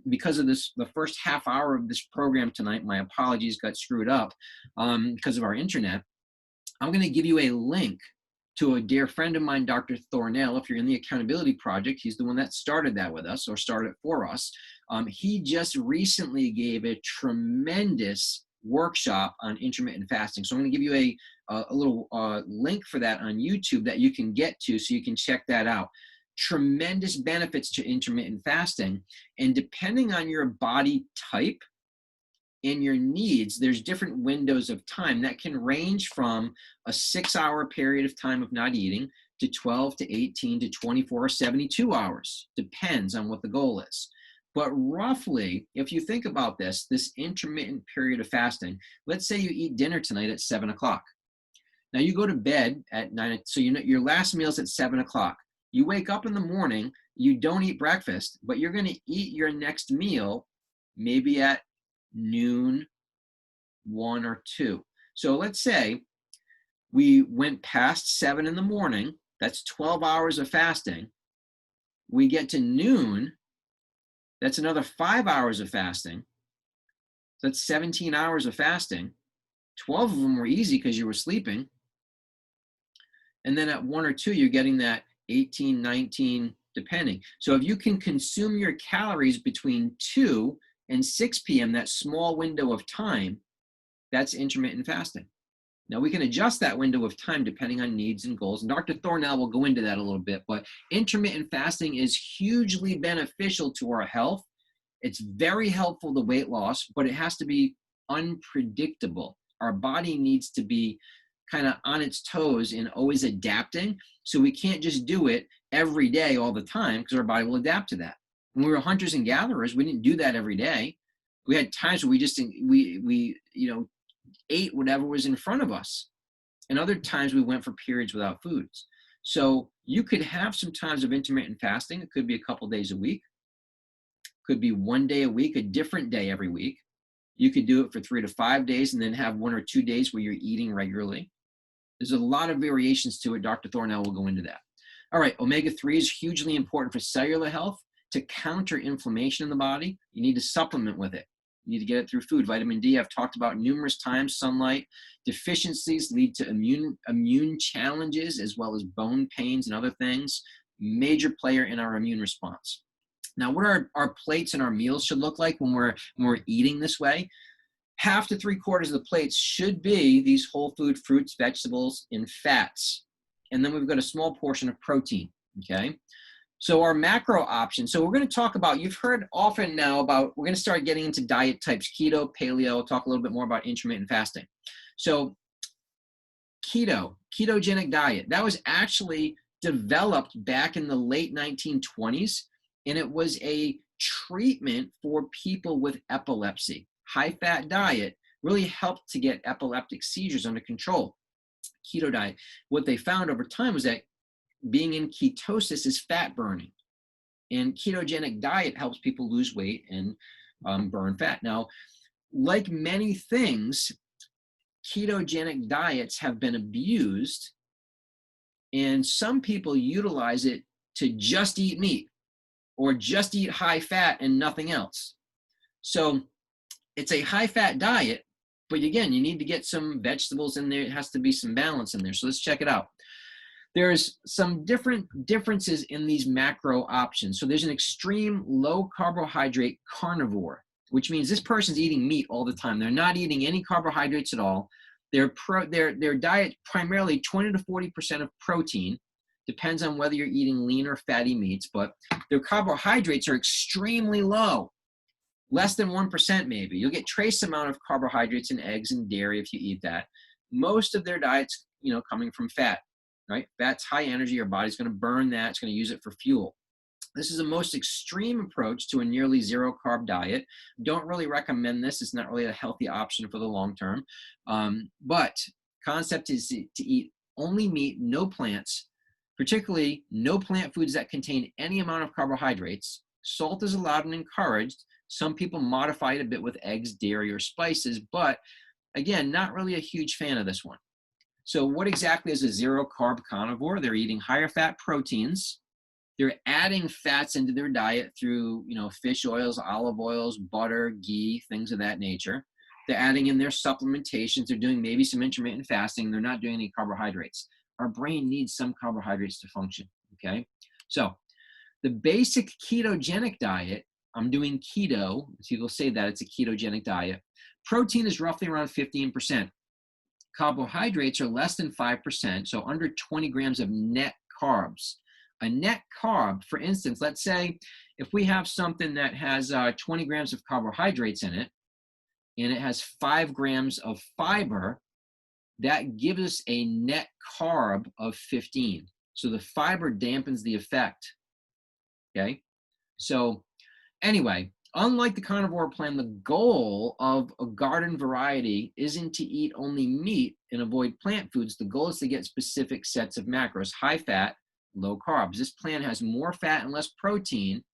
because of the first half hour of this program tonight, my apologies, got screwed up because of our internet. I'm going to give you a link to a dear friend of mine, Dr. Thornell. If you're in the Accountability Project, he's the one that started that with us, or started it for us. He just recently gave a tremendous workshop on intermittent fasting. So I'm going to give you a little link for that on YouTube that you can get to, so you can check that out. Tremendous benefits to intermittent fasting. And depending on your body type and your needs, there's different windows of time that can range from a 6-hour period of time of not eating to 12 to 18 to 24 or 72 hours. Depends on what the goal is. But roughly, if you think about this intermittent period of fasting, let's say you eat dinner tonight at 7 o'clock. Now you go to bed at 9, so your last meal is at 7 o'clock. You wake up in the morning, you don't eat breakfast, but you're going to eat your next meal maybe at noon 1 or 2. So let's say we went past 7 in the morning, that's 12 hours of fasting. We get to noon, that's another 5 hours of fasting. So that's 17 hours of fasting. 12 of them were easy because you were sleeping. And then at 1 or 2, you're getting that 18, 19, depending. So if you can consume your calories between 2 and 6 p.m., that small window of time, that's intermittent fasting. Now we can adjust that window of time depending on needs and goals. And Dr. Thornell will go into that a little bit, but intermittent fasting is hugely beneficial to our health. It's very helpful to weight loss, but it has to be unpredictable. Our body needs to be kind of on its toes and always adapting. So we can't just do it every day all the time because our body will adapt to that. When we were hunters and gatherers, we didn't do that every day. We had times where we ate whatever was in front of us. And other times we went for periods without foods. So you could have some times of intermittent fasting. It could be a couple days a week. Could be 1 day a week, a different day every week. You could do it for 3 to 5 days and then have 1 or 2 days where you're eating regularly. There's a lot of variations to it. Dr. Thornell will go into that. All right, omega-3 is hugely important for cellular health. To counter inflammation in the body, you need to supplement with it. You need to get it through food. Vitamin D, I've talked about numerous times. Sunlight deficiencies lead to immune challenges as well as bone pains and other things. Major player in our immune response. Now, what our plates and our meals should look like when we're eating this way, 1/2 to 3/4 of the plates should be these whole food fruits, vegetables, and fats. And then we've got a small portion of protein, okay? So our macro options, so we're going to talk about, you've heard often now about, we're going to start getting into diet types, keto, paleo, talk a little bit more about intermittent fasting. So ketogenic diet, that was actually developed back in the late 1920s, and it was a treatment for people with epilepsy. High-fat diet really helped to get epileptic seizures under control. Keto diet, what they found over time was that being in ketosis is fat burning, and ketogenic diet helps people lose weight and burn fat. Now, like many things, ketogenic diets have been abused, and some people utilize it to just eat meat or just eat high fat and nothing else. So it's a high fat diet, but again, you need to get some vegetables in there. It has to be some balance in there. So let's check it out. There's some differences in these macro options. So there's an extreme low carbohydrate carnivore, which means this person's eating meat all the time. They're not eating any carbohydrates at all. Their diet primarily 20 to 40% of protein. Depends on whether you're eating lean or fatty meats, but their carbohydrates are extremely low, less than 1% maybe. You'll get trace amount of carbohydrates in eggs and dairy if you eat that. Most of their diet's coming from fat. Right? Fat's high energy, your body's going to burn that, it's going to use it for fuel. This is the most extreme approach to a nearly zero carb diet. Don't really recommend this. It's not really a healthy option for the long term. But concept is to eat only meat, no plants, particularly no plant foods that contain any amount of carbohydrates. Salt is allowed and encouraged. Some people modify it a bit with eggs, dairy, or spices, but again, not really a huge fan of this one. So what exactly is a zero carb carnivore? They're eating higher fat proteins. They're adding fats into their diet through, fish oils, olive oils, butter, ghee, things of that nature. They're adding in their supplementations. They're doing maybe some intermittent fasting. They're not doing any carbohydrates. Our brain needs some carbohydrates to function, okay? So the basic ketogenic diet, I'm doing keto. So people say that it's a ketogenic diet. Protein is roughly around 15%. Carbohydrates are less than 5%, so under 20 grams of net carbs. A net carb, for instance, let's say if we have something that has 20 grams of carbohydrates in it, and it has 5 grams of fiber, that gives us a net carb of 15. So the fiber dampens the effect, okay? So anyway, unlike the carnivore plan, the goal of a garden variety isn't to eat only meat and avoid plant foods. The goal is to get specific sets of macros, high fat, low carbs. This plan has more fat and less protein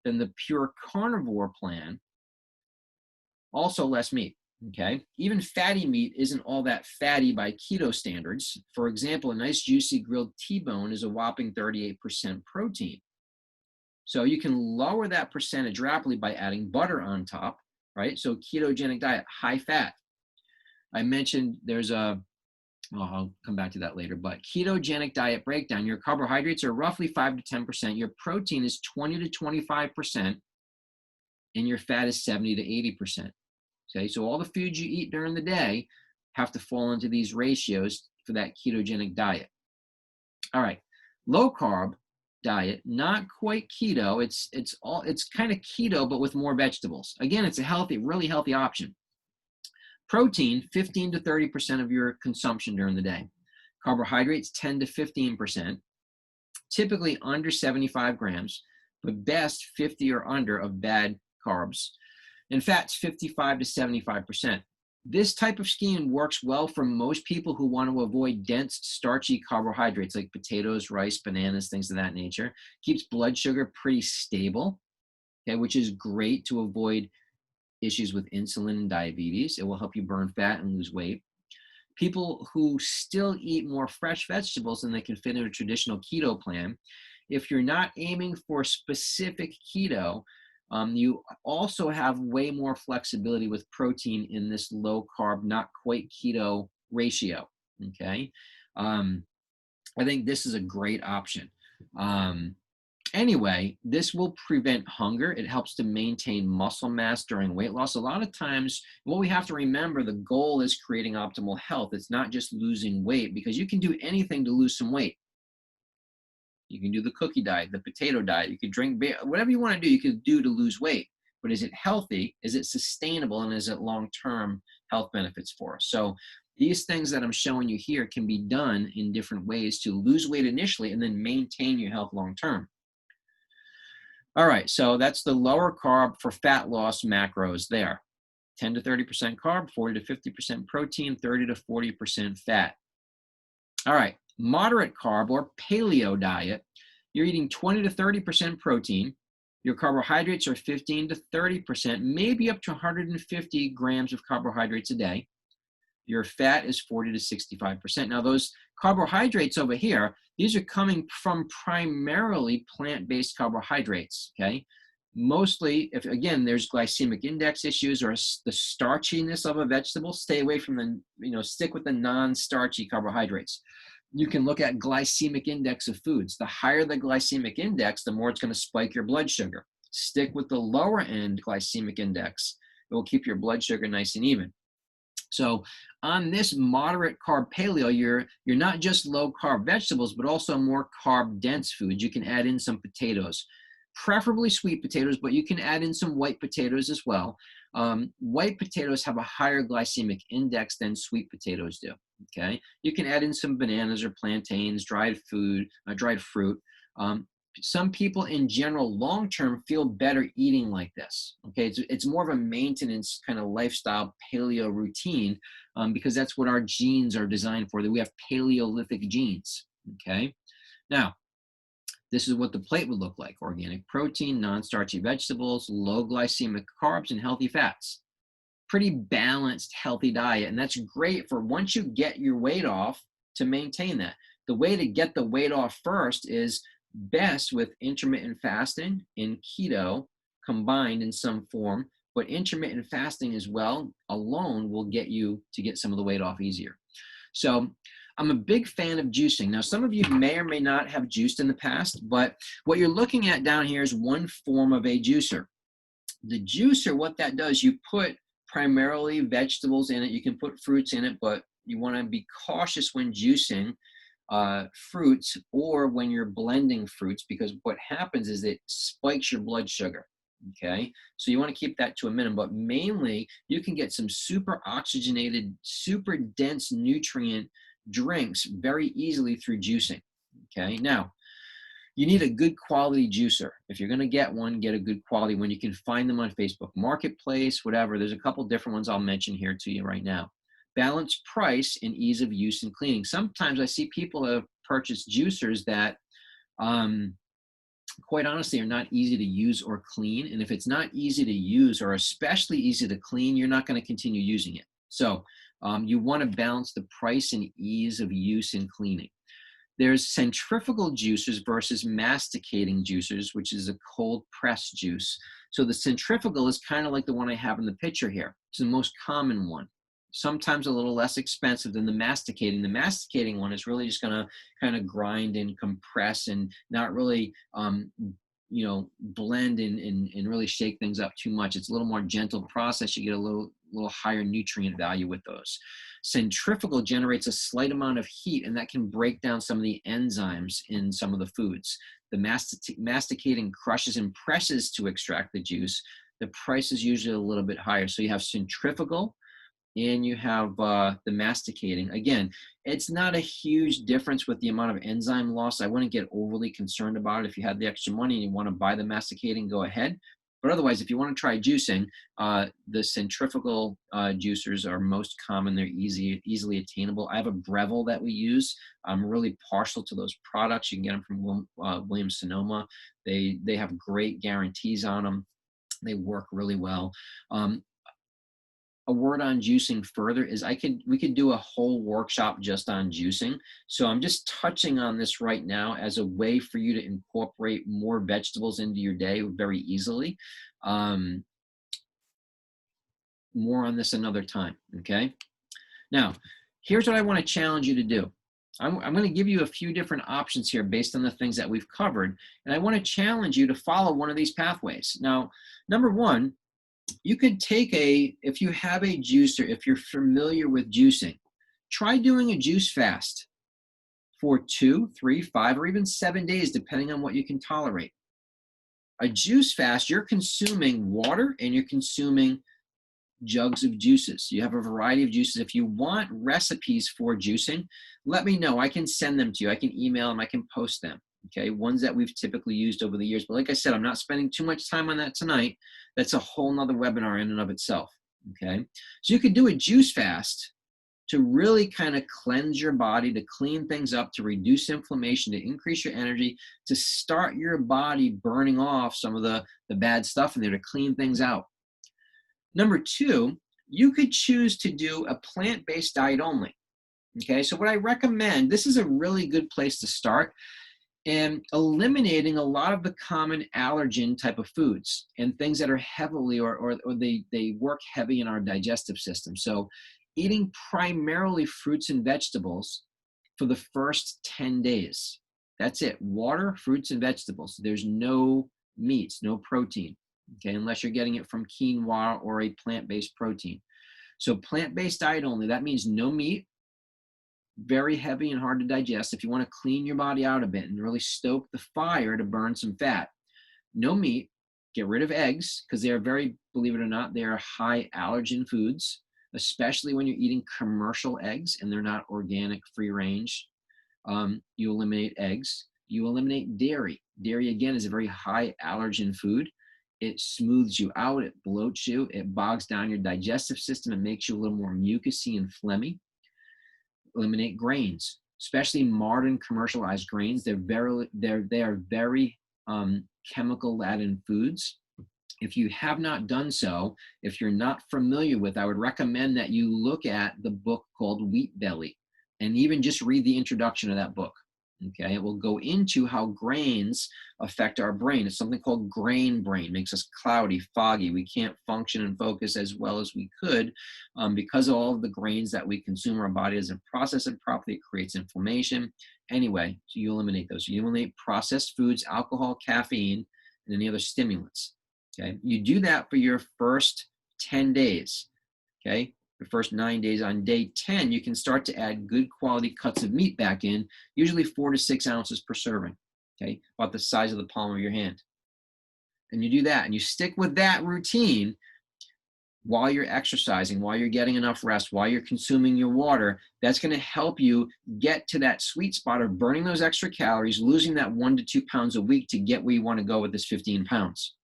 than the pure carnivore plan, also less meat. Okay, even fatty meat isn't all that fatty by keto standards. For example, a nice juicy grilled T-bone is a whopping 38% protein. So you can lower that percentage rapidly by adding butter on top, right? So ketogenic diet, high fat. I mentioned there's a, well, I'll come back to that later, but ketogenic diet breakdown, your carbohydrates are roughly 5 to 10%, your protein is 20 to 25%, and your fat is 70 to 80%. Okay, so all the foods you eat during the day have to fall into these ratios for that ketogenic diet. All right, low carb diet, not quite keto. It's kind of keto, but with more vegetables. Again, it's a healthy, really healthy option. Protein, 15 to 30% of your consumption during the day. Carbohydrates, 10 to 15%, typically under 75 grams, but best 50 or under of bad carbs. And fats, 55 to 75%. This type of scheme works well for most people who want to avoid dense, starchy carbohydrates like potatoes, rice, bananas, things of that nature. Keeps blood sugar pretty stable, okay, which is great to avoid issues with insulin and diabetes. It will help you burn fat and lose weight. People who still eat more fresh vegetables than they can fit in a traditional keto plan. If you're not aiming for specific keto, you also have way more flexibility with protein in this low carb, not quite keto ratio. Okay. I think this is a great option. Anyway, this will prevent hunger. It helps to maintain muscle mass during weight loss. A lot of times, what we have to remember, the goal is creating optimal health. It's not just losing weight, because you can do anything to lose some weight. You can do the cookie diet, the potato diet. You can drink beer, whatever you want to do, you can do to lose weight. But is it healthy? Is it sustainable? And is it long-term health benefits for us? So these things that I'm showing you here can be done in different ways to lose weight initially and then maintain your health long-term. All right, so that's the lower carb for fat loss macros there. 10 to 30% carb, 40 to 50% protein, 30 to 40% fat. All right, moderate carb or paleo diet, you're eating 20 to 30% protein. Your carbohydrates are 15 to 30%, maybe up to 150 grams of carbohydrates a day. Your fat is 40 to 65%. Now, those carbohydrates over here, these are coming from primarily plant-based carbohydrates, okay? Mostly, if again, there's glycemic index issues or the starchiness of a vegetable, stay away from the, stick with the non-starchy carbohydrates. You can look at glycemic index of foods. The higher the glycemic index, the more it's going to spike your blood sugar. Stick with the lower end glycemic index. It will keep your blood sugar nice and even. So on this moderate carb paleo, you're not just low carb vegetables, but also more carb dense foods. You can add in some potatoes, preferably sweet potatoes, but you can add in some white potatoes as well. White potatoes have a higher glycemic index than sweet potatoes do. Okay, you can add in some bananas or plantains, dried fruit. Some people in general, long-term, feel better eating like this. Okay, it's more of a maintenance kind of lifestyle paleo routine because that's what our genes are designed for. That we have Paleolithic genes. Okay, now this is what the plate would look like: organic protein, non-starchy vegetables, low glycemic carbs, and healthy fats. Pretty balanced, healthy diet, and that's great for once you get your weight off to maintain that. The way to get the weight off first is best with intermittent fasting and keto combined in some form, but intermittent fasting as well alone will get you to get some of the weight off easier. So I'm a big fan of juicing. Now, some of you may or may not have juiced in the past, but what you're looking at down here is one form of a juicer. The juicer, what that does, you put primarily vegetables in it. You can put fruits in it, but you want to be cautious when juicing fruits or when you're blending fruits, because what happens is it spikes your blood sugar. Okay, so you want to keep that to a minimum, but mainly you can get some super oxygenated, super dense nutrient drinks very easily through juicing. Okay, now you need a good quality juicer. If you're going to get one, get a good quality one. You can find them on Facebook Marketplace, whatever. There's a couple different ones I'll mention here to you right now. Balanced price and ease of use and cleaning. Sometimes I see people have purchased juicers that quite honestly, are not easy to use or clean. And if it's not easy to use or especially easy to clean, you're not going to continue using it. So you want to balance the price and ease of use in cleaning. There's centrifugal juicers versus masticating juicers, which is a cold press juice. So the centrifugal is kind of like the one I have in the picture here. It's the most common one. Sometimes a little less expensive than the masticating. The masticating one is really just going to kind of grind and compress and not really, blend and really shake things up too much. It's a little more gentle process. You get a little higher nutrient value with those. Centrifugal generates a slight amount of heat, and that can break down some of the enzymes in some of the foods. The masticating crushes and presses to extract the juice. The price is usually a little bit higher. So you have centrifugal and you have the masticating. Again, it's not a huge difference with the amount of enzyme loss. I wouldn't get overly concerned about it. If you had the extra money and you want to buy the masticating, go ahead. But otherwise, if you want to try juicing, the centrifugal juicers are most common. They're easily attainable. I have a Breville that we use. I'm really partial to those products. You can get them from Williams-Sonoma. They have great guarantees on them. They work really well. A word on juicing further is we could do a whole workshop just on juicing. So I'm just touching on this right now as a way for you to incorporate more vegetables into your day very easily. More on this another time, okay? Now, here's what I want to challenge you to do. I'm going to give you a few different options here based on the things that we've covered, and I want to challenge you to follow one of these pathways. Now, number one, you could take if you have a juicer, if you're familiar with juicing, try doing a juice fast for 2, 3, 5, or even 7 days, depending on what you can tolerate. A juice fast, you're consuming water and you're consuming jugs of juices. You have a variety of juices. If you want recipes for juicing, let me know. I can send them to you. I can email them. I can post them. Okay, ones that we've typically used over the years. But like I said, I'm not spending too much time on that tonight. That's a whole nother webinar in and of itself. Okay, so you could do a juice fast to really kind of cleanse your body, to clean things up, to reduce inflammation, to increase your energy, to start your body burning off some of the bad stuff in there, to clean things out. Number two, you could choose to do a plant-based diet only. Okay, so what I recommend, this is a really good place to start, and eliminating a lot of the common allergen type of foods and things that are heavily or they work heavy in our digestive system. So eating primarily fruits and vegetables for the first 10 days. That's it. Water, fruits, and vegetables. There's no meats, no protein, okay, unless you're getting it from quinoa or a plant-based protein. So plant-based diet only. That means no meat, very heavy and hard to digest. If you want to clean your body out a bit and really stoke the fire to burn some fat, no meat, get rid of eggs, because they are very, believe it or not, they are high allergen foods, especially when you're eating commercial eggs and they're not organic, free range. You eliminate eggs. You eliminate dairy. Dairy, again, is a very high allergen food. It smooths you out, it bloats you, it bogs down your digestive system, it makes you a little more mucousy and phlegmy. Eliminate grains, especially modern commercialized grains. They are very chemical laden foods. If you have not done so, if you're not familiar with, I would recommend that you look at the book called Wheat Belly and even just read the introduction of that book. Okay, it will go into how grains affect our brain. It's something called grain brain. It makes us cloudy, foggy. We can't function and focus as well as we could because of all of the grains that we consume. Our body doesn't process it properly. It creates inflammation. Anyway, so you eliminate those. You eliminate processed foods, alcohol, caffeine, and any other stimulants. Okay, you do that for your first 10 days. Okay, the first 9 days. On day 10, you can start to add good quality cuts of meat back in, usually 4 to 6 ounces per serving, okay, about the size of the palm of your hand. And you do that, and you stick with that routine while you're exercising, while you're getting enough rest, while you're consuming your water. That's going to help you get to that sweet spot of burning those extra calories, losing that 1 to 2 pounds a week to get where you want to go with this 15 pounds.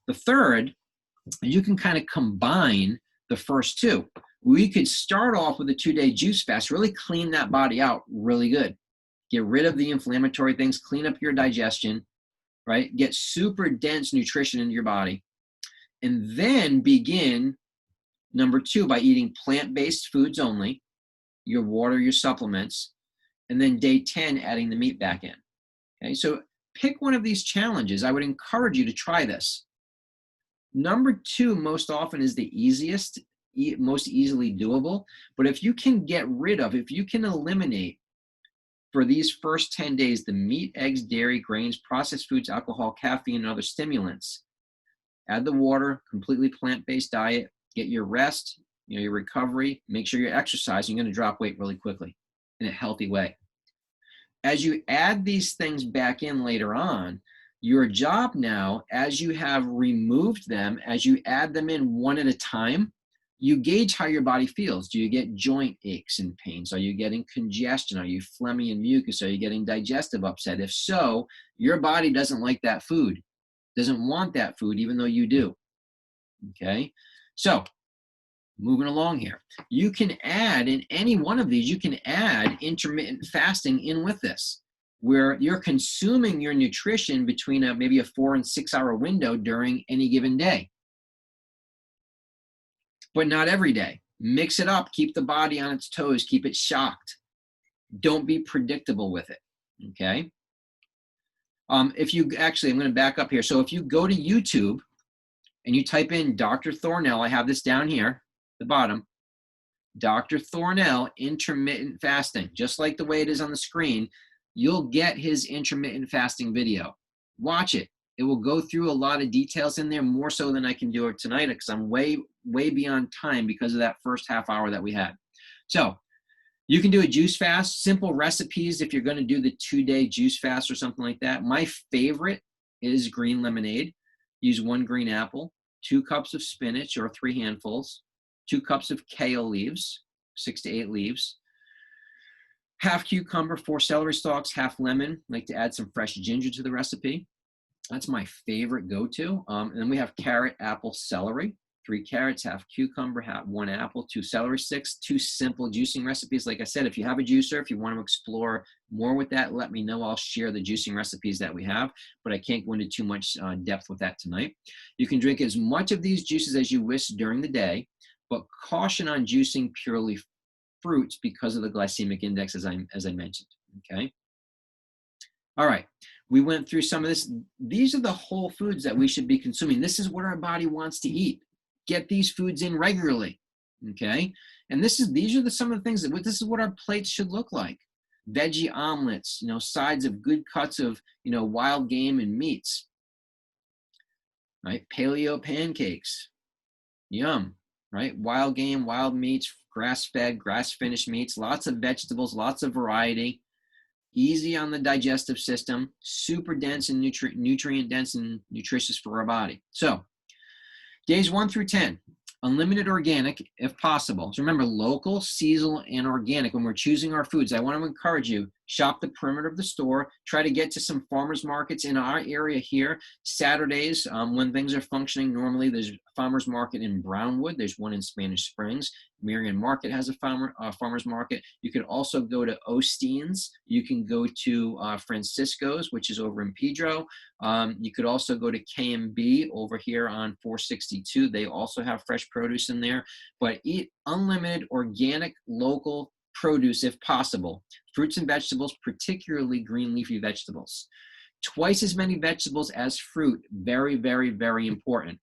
The third, you can kind of combine the first two. We could start off with a 2-day juice fast, really clean that body out really good. Get rid of the inflammatory things, clean up your digestion, right? Get super dense nutrition into your body. And then begin, number 2, by eating plant-based foods only, your water, your supplements, and then day 10, adding the meat back in. Okay, so pick one of these challenges. I would encourage you to try this. Number 2 most often is the easiest, most easily doable. But if you can get rid of, if you can eliminate for these first 10 days, the meat, eggs, dairy, grains, processed foods, alcohol, caffeine, and other stimulants, add the water, completely plant-based diet, get your rest, your recovery, make sure you're exercising, you're going to drop weight really quickly in a healthy way. As you add these things back in later on, your job now, as you have removed them, as you add them in one at a time, you gauge how your body feels. Do you get joint aches and pains? Are you getting congestion? Are you phlegmy and mucus? Are you getting digestive upset? If so, your body doesn't like that food, doesn't want that food, even though you do. Okay, so moving along here, you can add in any one of these, you can add intermittent fasting in with this, where you're consuming your nutrition between maybe a 4 and 6 hour window during any given day, but not every day. Mix it up, keep the body on its toes, keep it shocked. Don't be predictable with it, okay? If you actually, I'm going to back up here. So if you go to YouTube and you type in Dr. Thornell, I have this down here, the bottom, Dr. Thornell intermittent fasting, just like the way it is on the screen, you'll get his intermittent fasting video. Watch it. It will go through a lot of details in there, more so than I can do it tonight, because I'm way beyond time because of that first half hour that we had. So you can do a juice fast, simple recipes if you're going to do the 2-day juice fast or something like that. My favorite is green lemonade. Use 1 green apple, 2 cups of spinach or 3 handfuls, 2 cups of kale leaves, 6 to 8 leaves, half cucumber, 4 celery stalks, half lemon. I like to add some fresh ginger to the recipe. That's my favorite go-to. And then we have carrot, apple, celery, 3 carrots, half cucumber, 1 apple, 2 celery sticks, 2 simple juicing recipes. Like I said, if you have a juicer, if you want to explore more with that, let me know. I'll share the juicing recipes that we have, but I can't go into too much depth with that tonight. You can drink as much of these juices as you wish during the day, but caution on juicing purely fruits because of the glycemic index, as I mentioned, okay? All right, we went through some of this. These are the whole foods that we should be consuming. This is what our body wants to eat. Get these foods in regularly, okay? And these are some of the things this is what our plates should look like. Veggie omelets, sides of good cuts of, wild game and meats, right? Paleo pancakes, yum, right? Wild game, wild meats, grass-fed, grass-finished meats, lots of vegetables, lots of variety. Easy on the digestive system, super dense and nutrient dense and nutritious for our body. So days 1 through 10, unlimited organic if possible. So remember, local, seasonal, and organic. When we're choosing our foods, I want to encourage you, shop the perimeter of the store, try to get to some farmers markets in our area here. Saturdays, when things are functioning normally, there's a farmers market in Brownwood. There's one in Spanish Springs. Marion Market has a farmers market. You can also go to Osteen's. You can go to Francisco's, which is over in Pedro. You could also go to KMB over here on 462. They also have fresh produce in there. But eat unlimited organic local produce if possible. Fruits and vegetables, particularly green leafy vegetables. Twice as many vegetables as fruit. Very, very, very important.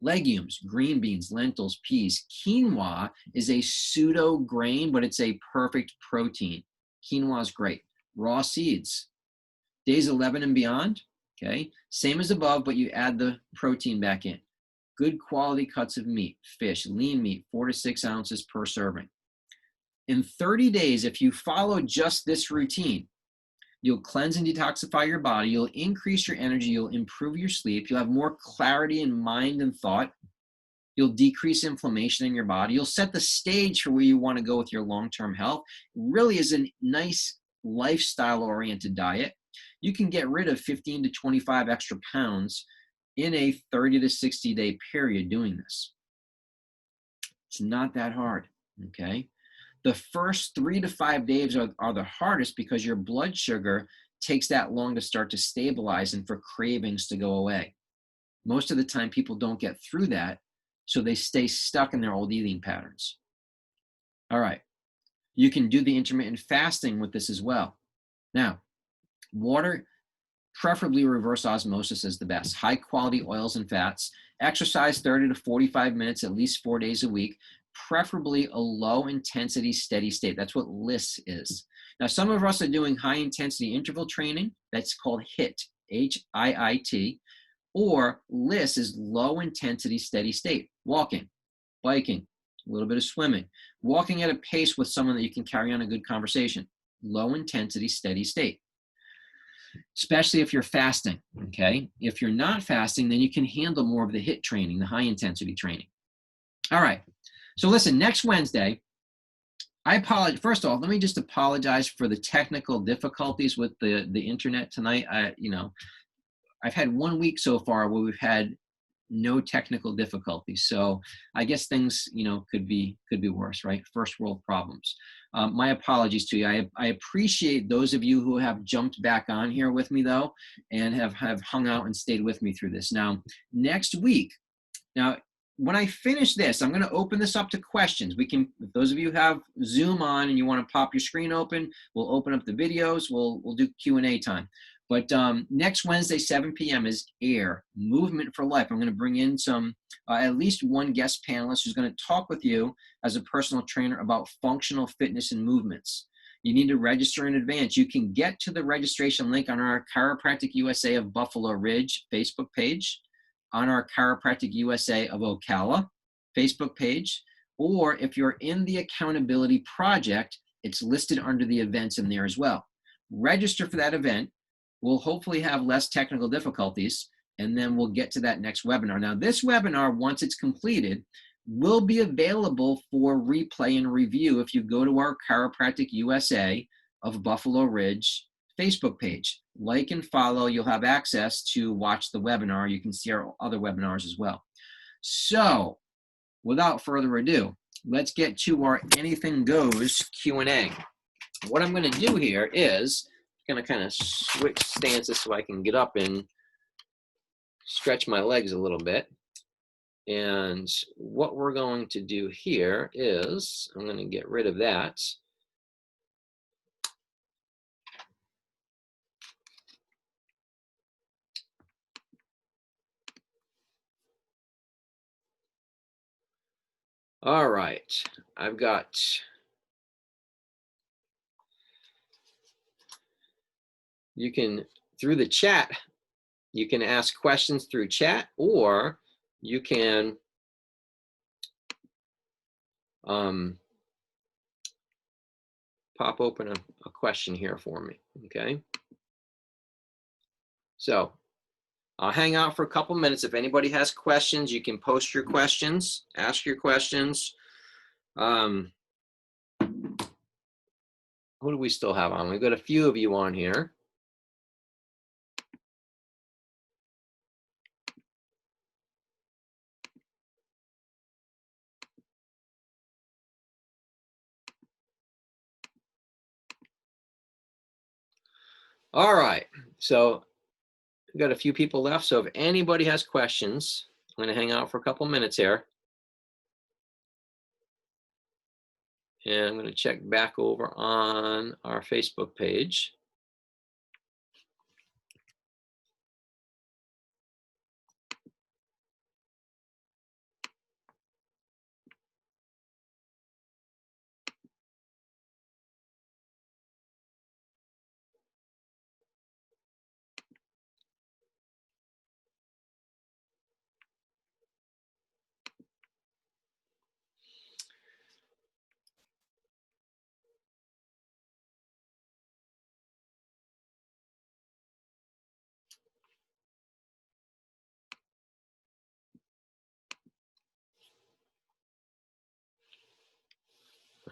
Legumes, green beans, lentils, peas. Quinoa is a pseudo grain, but it's a perfect protein. Quinoa is great. Raw seeds. Days 11 and beyond, okay? Same as above, but you add the protein back in. Good quality cuts of meat, fish, lean meat, 4 to 6 ounces per serving. In 30 days, if you follow just this routine, you'll cleanse and detoxify your body. You'll increase your energy. You'll improve your sleep. You'll have more clarity in mind and thought. You'll decrease inflammation in your body. You'll set the stage for where you want to go with your long-term health. It really is a nice lifestyle-oriented diet. You can get rid of 15 to 25 extra pounds in a 30 to 60-day period doing this. It's not that hard, okay? The first 3 to 5 days are the hardest because your blood sugar takes that long to start to stabilize and for cravings to go away. Most of the time, people don't get through that, so they stay stuck in their old eating patterns. All right. You can do the intermittent fasting with this as well. Now, water, preferably reverse osmosis, is the best. High quality oils and fats. Exercise 30 to 45 minutes at least 4 days a week, preferably a low intensity steady state. That's what LISS is. Now, some of us are doing high intensity interval training. That's called HIIT, H-I-I-T, or LISS is low intensity steady state. Walking, biking, a little bit of swimming, walking at a pace with someone that you can carry on a good conversation. Low intensity steady state. Especially if you're fasting, okay? If you're not fasting, then you can handle more of the HIIT training, the high intensity training. All right, so listen, next Wednesday, I apologize. First of all, let me just apologize for the technical difficulties with the internet tonight. I've had 1 week so far where we've had no technical difficulties. So I guess things, could be worse, right? First world problems. My apologies to you. I appreciate those of you who have jumped back on here with me though, and have hung out and stayed with me through this. Now, next week, when I finish this, I'm going to open this up to questions. We can, if those of you have Zoom on and you want to pop your screen open, we'll open up the videos. We'll do Q&A time. But next Wednesday, 7 p.m. is AIR, Movement for Life. I'm going to bring in some, at least one guest panelist who's going to talk with you as a personal trainer about functional fitness and movements. You need to register in advance. You can get to the registration link on our Chiropractic USA of Buffalo Ridge Facebook page, on our Chiropractic USA of Ocala Facebook page, or if you're in the Accountability Project, it's listed under the events in there as well. Register for that event. We'll hopefully have less technical difficulties, and then we'll get to that next webinar. Now, this webinar, once it's completed, will be available for replay and review if you go to our Chiropractic USA of Buffalo Ridge Facebook page. Like and follow, you'll have access to watch the webinar. You can see our other webinars as well. So, without further ado, let's get to our Anything Goes Q&A. What I'm going to do here is going to kind of switch stances so I can get up and stretch my legs a little bit. And what we're going to do here is I'm going to get rid of that. All right, I've got you can, through the chat, you can ask questions through chat, or you can pop open a question here for me, okay? So I'll hang out for a couple minutes. If anybody has questions, you can post your questions, ask your questions. Who do we still have on? We've got a few of you on here. All right, so we've got a few people left. So if anybody has questions, I'm going to hang out for a couple minutes here. And I'm going to check back over on our Facebook page.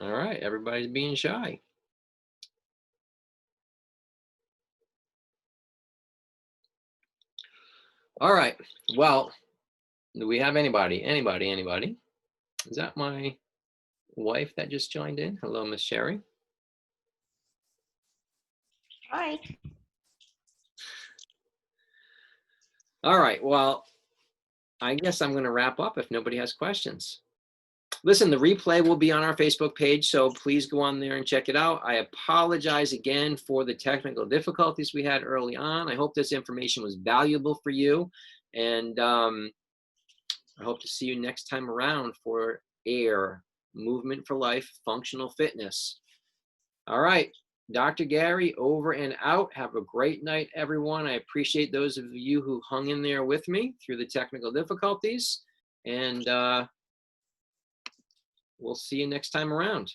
All right, everybody's being shy. All right, well, do we have anybody? Anybody? Is that my wife that just joined in? Hello, Miss Sherry. Hi. All right. Well, I guess I'm going to wrap up if nobody has questions. Listen, the replay will be on our Facebook page, so please go on there and check it out. I apologize again for the technical difficulties we had early on. I hope this information was valuable for you, and I hope to see you next time around for AIR, Movement for Life, Functional Fitness. All right, Dr. Gary, over and out. Have a great night, everyone. I appreciate those of you who hung in there with me through the technical difficulties, and we'll see you next time around.